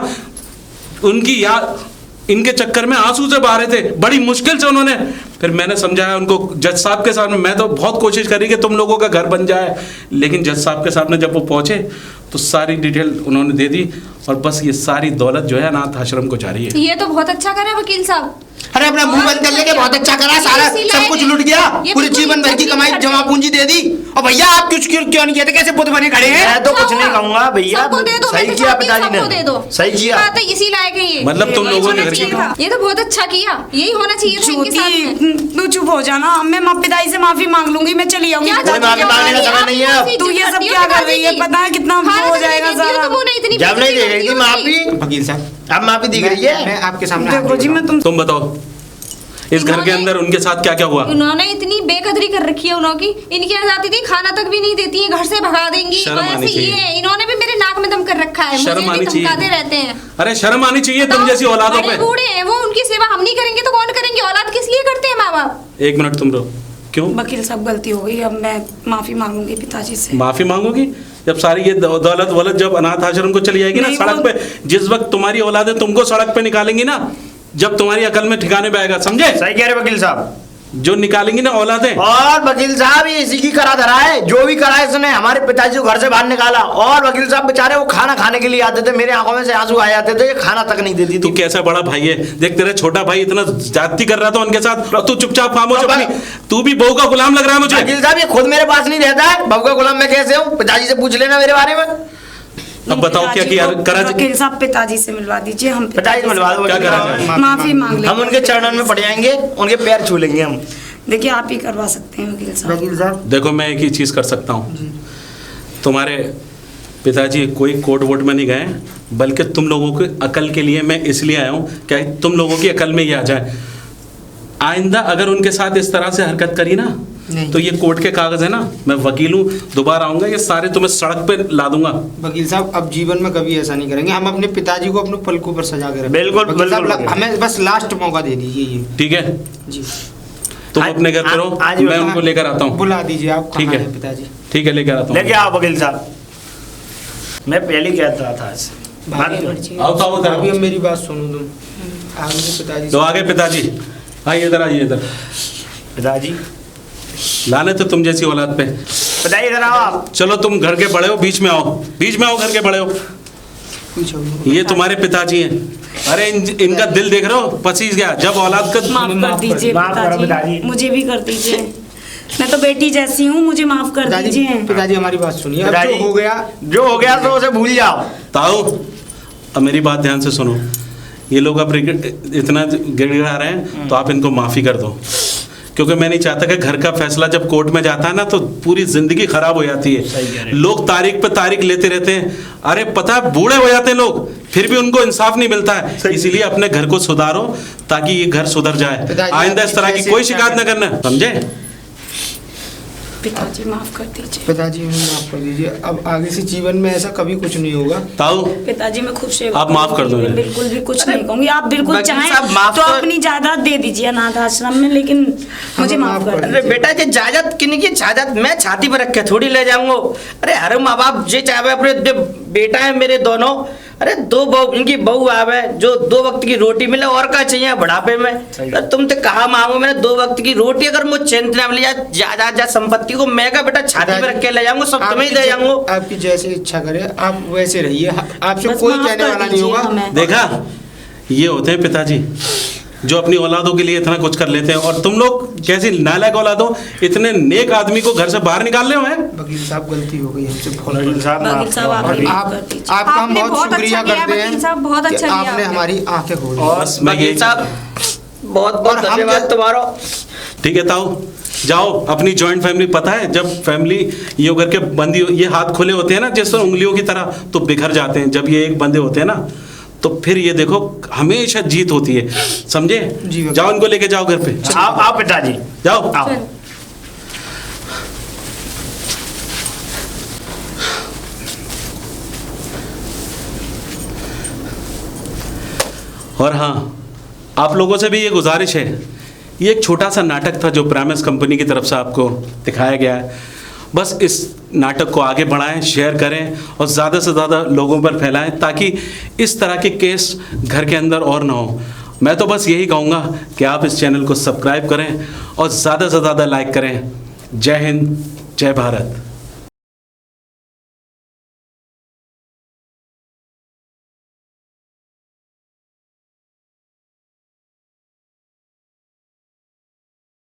उनकी याद, इनके चक्कर में आंसू से बहा रहे थे, बड़ी मुश्किल से उन्होंने। फिर मैंने समझाया उनको जज साहब के सामने, मैं तो बहुत कोशिश करी कि तुम लोगों का घर बन जाए, लेकिन जज साहब के सामने जब वो पहुंचे तो सारी डिटेल उन्होंने दे दी, और बस ये सारी दौलत जो है अनाथ आश्रम को जा रही है। ये तो बहुत अच्छा करा वकील साहब। अरे अपना मुंह बंद कर लेके बहुत अच्छा करा, सारा सब कुछ लुट गया, पूरे जीवन भर की कमाई जमा पूंजी दे दी। और भैया आप कुछ क्यों नहीं कहते, कैसे बुत बने खड़े हैं? मैं तो कुछ नहीं कहूंगा भैया, सबको दे दो, सही मैं तो किया चाहती हूँ पिताजी सबको दे दो। ने, सही किया। बात है, इसी लायक है ये। मतलब तुम यही लोगों ने होना घर चाहिए की- था। ये तो बहुत अच्छा किया, यही होना चाहिए था इनके साथ में। ज्योति तू चुप हो जाना, मैं पिताजी से माफी मांग लूंगी, मैं चली आऊंगी। क्या कोई माफी मांगने का समय नहीं है अब। तू ये सब क्या कर रही है, पता है कितना हो जाएगा सारा। जब नहीं दे रही थी माफी, वकील साहब अब माफी दिख रही है। मैं आपके सामने देखो जी, मैं तुम बताओ इस घर के अंदर उनके साथ क्या क्या हुआ? उन्होंने इतनी बेकदरी कर रखी है उन्होंने, इनकी जाती थी, खाना तक भी नहीं देती है, घर से भगा देंगी। शर्म और आनी ऐसे चाहिए। ये इन्होंने भी मेरे नाक में दम कर रखा है, मुझे शर्म आनी भी चाहिए। धमकाते रहते हैं। अरे शर्म आनी चाहिए तुम जैसी औलादों बड़े पे। बूढ़े हैं वो, उनकी सेवा हम नहीं करेंगे तो कौन करेंगे? औलाद किस लिए करते हैं माँ बाप? 1 मिनट तुम रहो। क्यों वकील साहब गलती हो गई, अब मैं माफी मांगूंगी पिताजी से। माफी मांगोगी? जब सारी ये दौलत वलत जब अनाथ आश्रम को चली जाएगी ना नहीं, सड़क वो- पे, जिस वक्त तुम्हारी औलादें तुमको सड़क पे निकालेंगी ना, जब तुम्हारी अकल में ठिकाने पे आएगा, समझे? सही कह रहे वकील साहब। जो निकालेंगी ना औलादें, और वकील साहब ये इसी की करा धरा है, जो भी करा इसने हमारे पिताजी को घर से बाहर निकाला। और वकील साहब बेचारे वो खाना खाने के लिए आते थे, मेरे आंखों में से आंसू आ जाते थे, ये खाना तक नहीं देती तू थी। कैसा बड़ा भाई है? देख तेरा छोटा भाई इतना जाति कर रहा था उनके साथ, और तू चुपचाप खामोश अपनी, तू भी बहू का गुलाम लग रहा है मुझे। वकील साहब ये खुद मेरे पास नहीं रहता है, बहू का गुलाम मैं कैसे हूँ? पिताजी से पूछ लेना मेरे बारे में। अब बताओ क्या किया करा? वकील साहब पिताजी से मिलवा दीजिए, हम पिताजी से मिलवा दो क्या वकील करा साहब। जाए? माफी मांग ले। हम उनके चरणों में पड़ जाएंगे, उनके पैर छू लेंगे हम। देखिए आप ही करवा सकते हैं वकील साहब। वकील साहब देखो मैं एक ही चीज कर सकता हूँ, तुम्हारे पिताजी कोई कोर्ट वोट में नहीं गए, बल्कि तुम लोगों की अकल के लिए मैं इसलिए आया हूँ कि तुम लोगों की अकल में ये आ जाए। आइंदा अगर उनके साथ इस तरह से हरकत करी ना, नहीं। तो ये कोर्ट के कागज है ना, मैं वकील हूँ, दोबारा आऊंगा, ये सारे तुम्हें सड़क पे ला दूंगा। वकील साहब अब जीवन में कभी ऐसा नहीं करेंगे, हम अपने पिताजी को अपने पलकों पर सजा के रखेंगे। बिल्कुल, वकील साहब, बिल्कुल। हमें बस लास्ट मौका दे दीजिए ये। ठीक है, जी तुम आज- अपने घर पे रहो, आज- मैं उनको लेकर आता हूँ। बुला दीजिए आप, ठीक कहाँ है। हैं पिताजी? ठीक है, लेकर आता लेके हूँ। आओ वकील साहब। मैं पहले कहता रहा था ऐसे। आओ तो आओ अभी अब इधर, मेरी बात सुनो तुम। आगे से पिताजी तो आगे पिताजी आइए इधर, आइए इधर। पिताजी, लाने तो तुम जैसी औलाद पे। पिताजी इधर आओ आप। चलो तुम घर के बड़े हो, बीच में आओ, बीच में आओ, घर के बड़े हो। पूछो। ये तुम्हारे पिताजी हैं। अरे इनका दिल देख रहे हो, पसीज गया जब औलाद का। माफ कर दीजिए माफ करो पिताजी, पिताजी। मुझे भी कर दीजिए, मैं तो बेटी जैसी हूँ, मुझे माफ कर पिताजी दीजिए। पिताजी हमारी बात सुनिए, अब पिताजी, जो हो गया जो हो गया तो उसे भूल जाओ। ताऊ अब मेरी बात ध्यान से सुनो, ये लोग अब इतना गिड़गिड़ा रहे हैं तो आप इनको माफ़ी कर दो, क्योंकि मैं नहीं चाहता कि घर का फैसला जब कोर्ट में जाता है ना तो पूरी जिंदगी खराब हो जाती सही कह है। रहे हैं। लोग तारीख पे तारीख लेते रहते हैं, अरे पता है बूढ़े हो जाते हैं लोग, फिर भी उनको इंसाफ नहीं मिलता है। सही। इसीलिए अपने घर को सुधारो ताकि ये घर सुधर जाए, पिताजी, आइंदा इस तरह की कैसे कोई क्या शिकायत न करना, समझे? पिताजी माफ कर दीजिए। पिताजी हमें माफ कर दीजिए, अब आगे से जीवन में ऐसा कभी कुछ नहीं होगा। ताऊ पिताजी मैं खुद से आप माफ कर दो इन्हें। बिल्कुल भी कुछ नहीं कहूंगी, आप बिल्कुल वकील चाहें साहब, माफ तो तो- अपनी जायदाद दे दीजिए अनाथ आश्रम में, लेकिन मुझे हमें माफ माफ कर कर दीजिए। अरे बेटा ये जायदाद किन की जायदाद मैं छाती पर रख के थोड़ी ले जाऊंगा। अरे हर माँ बाप ये चाहे अपने जो बेटा है मेरे दोनों, अरे 2 बहू, इनकी बहू आवे जो 2 वक्त की रोटी मिले, और क्या चाहिए बुढ़ापे में? अरे तुम तो कहा मांगो, मैंने 2 वक्त की रोटी अगर मुझे चैन ना मिली जायदाद संपत्ति को, मैं का बेटा छाती पर रख के ले जाऊंगा, सब तुम्हें ही दे जाऊंगा। आपकी जैसे इच्छा करे आप वैसे रहिए, आपसे बस कोई माफ कहने कर वाला नहीं दीजिए होगा। हमें। देखा, ये होते हैं पिताजी जो अपनी औलादों के लिए इतना कुछ कर लेते हैं, और तुम लोग कैसी नालायक औलाद हो, इतने नेक आदमी को घर से बाहर निकाल रहे हो हैं। वकील साहब गलती हो गई हमसे, बहुत वकील साहब वकील साहब आप और आप आपका हम आपने बहुत बहुत शुक्रिया अच्छा किया, करते हैं वकील साहब, बहुत कि अच्छा किया आपने आपने। हमारी आंखें खोली। और बस मैं वकील यही साहब बहुत और बहुत हम धन्यवाद जब- तुम्हारा। ठीक है ताऊ, जाओ अपनी जॉइंट फैमिली, पता है जब फैमिली ये होकर के बंदी, ये हाथ खुले होते हैं ना जैसे उंगलियों की तरह, तो बिखर जाते हैं। जब ये एक बंदे होते हैं ना तो फिर ये देखो हमेशा जीत होती है, समझे। जी, जाओ इनको लेके जाओ घर पे, आओ पिताजी, जाओ। आओ। चलो। और हाँ, आप लोगों से भी ये गुजारिश है, ये एक छोटा सा नाटक था जो प्राइमस कंपनी की तरफ से आपको दिखाया गया है। बस इस नाटक को आगे बढ़ाएं, शेयर करें और ज़्यादा से ज़्यादा लोगों पर फैलाएं ताकि इस तरह के केस घर के अंदर और ना हो। मैं तो बस यही कहूँगा कि आप इस चैनल को सब्सक्राइब करें और ज़्यादा से ज़्यादा लाइक करें। जय हिंद, जय भारत।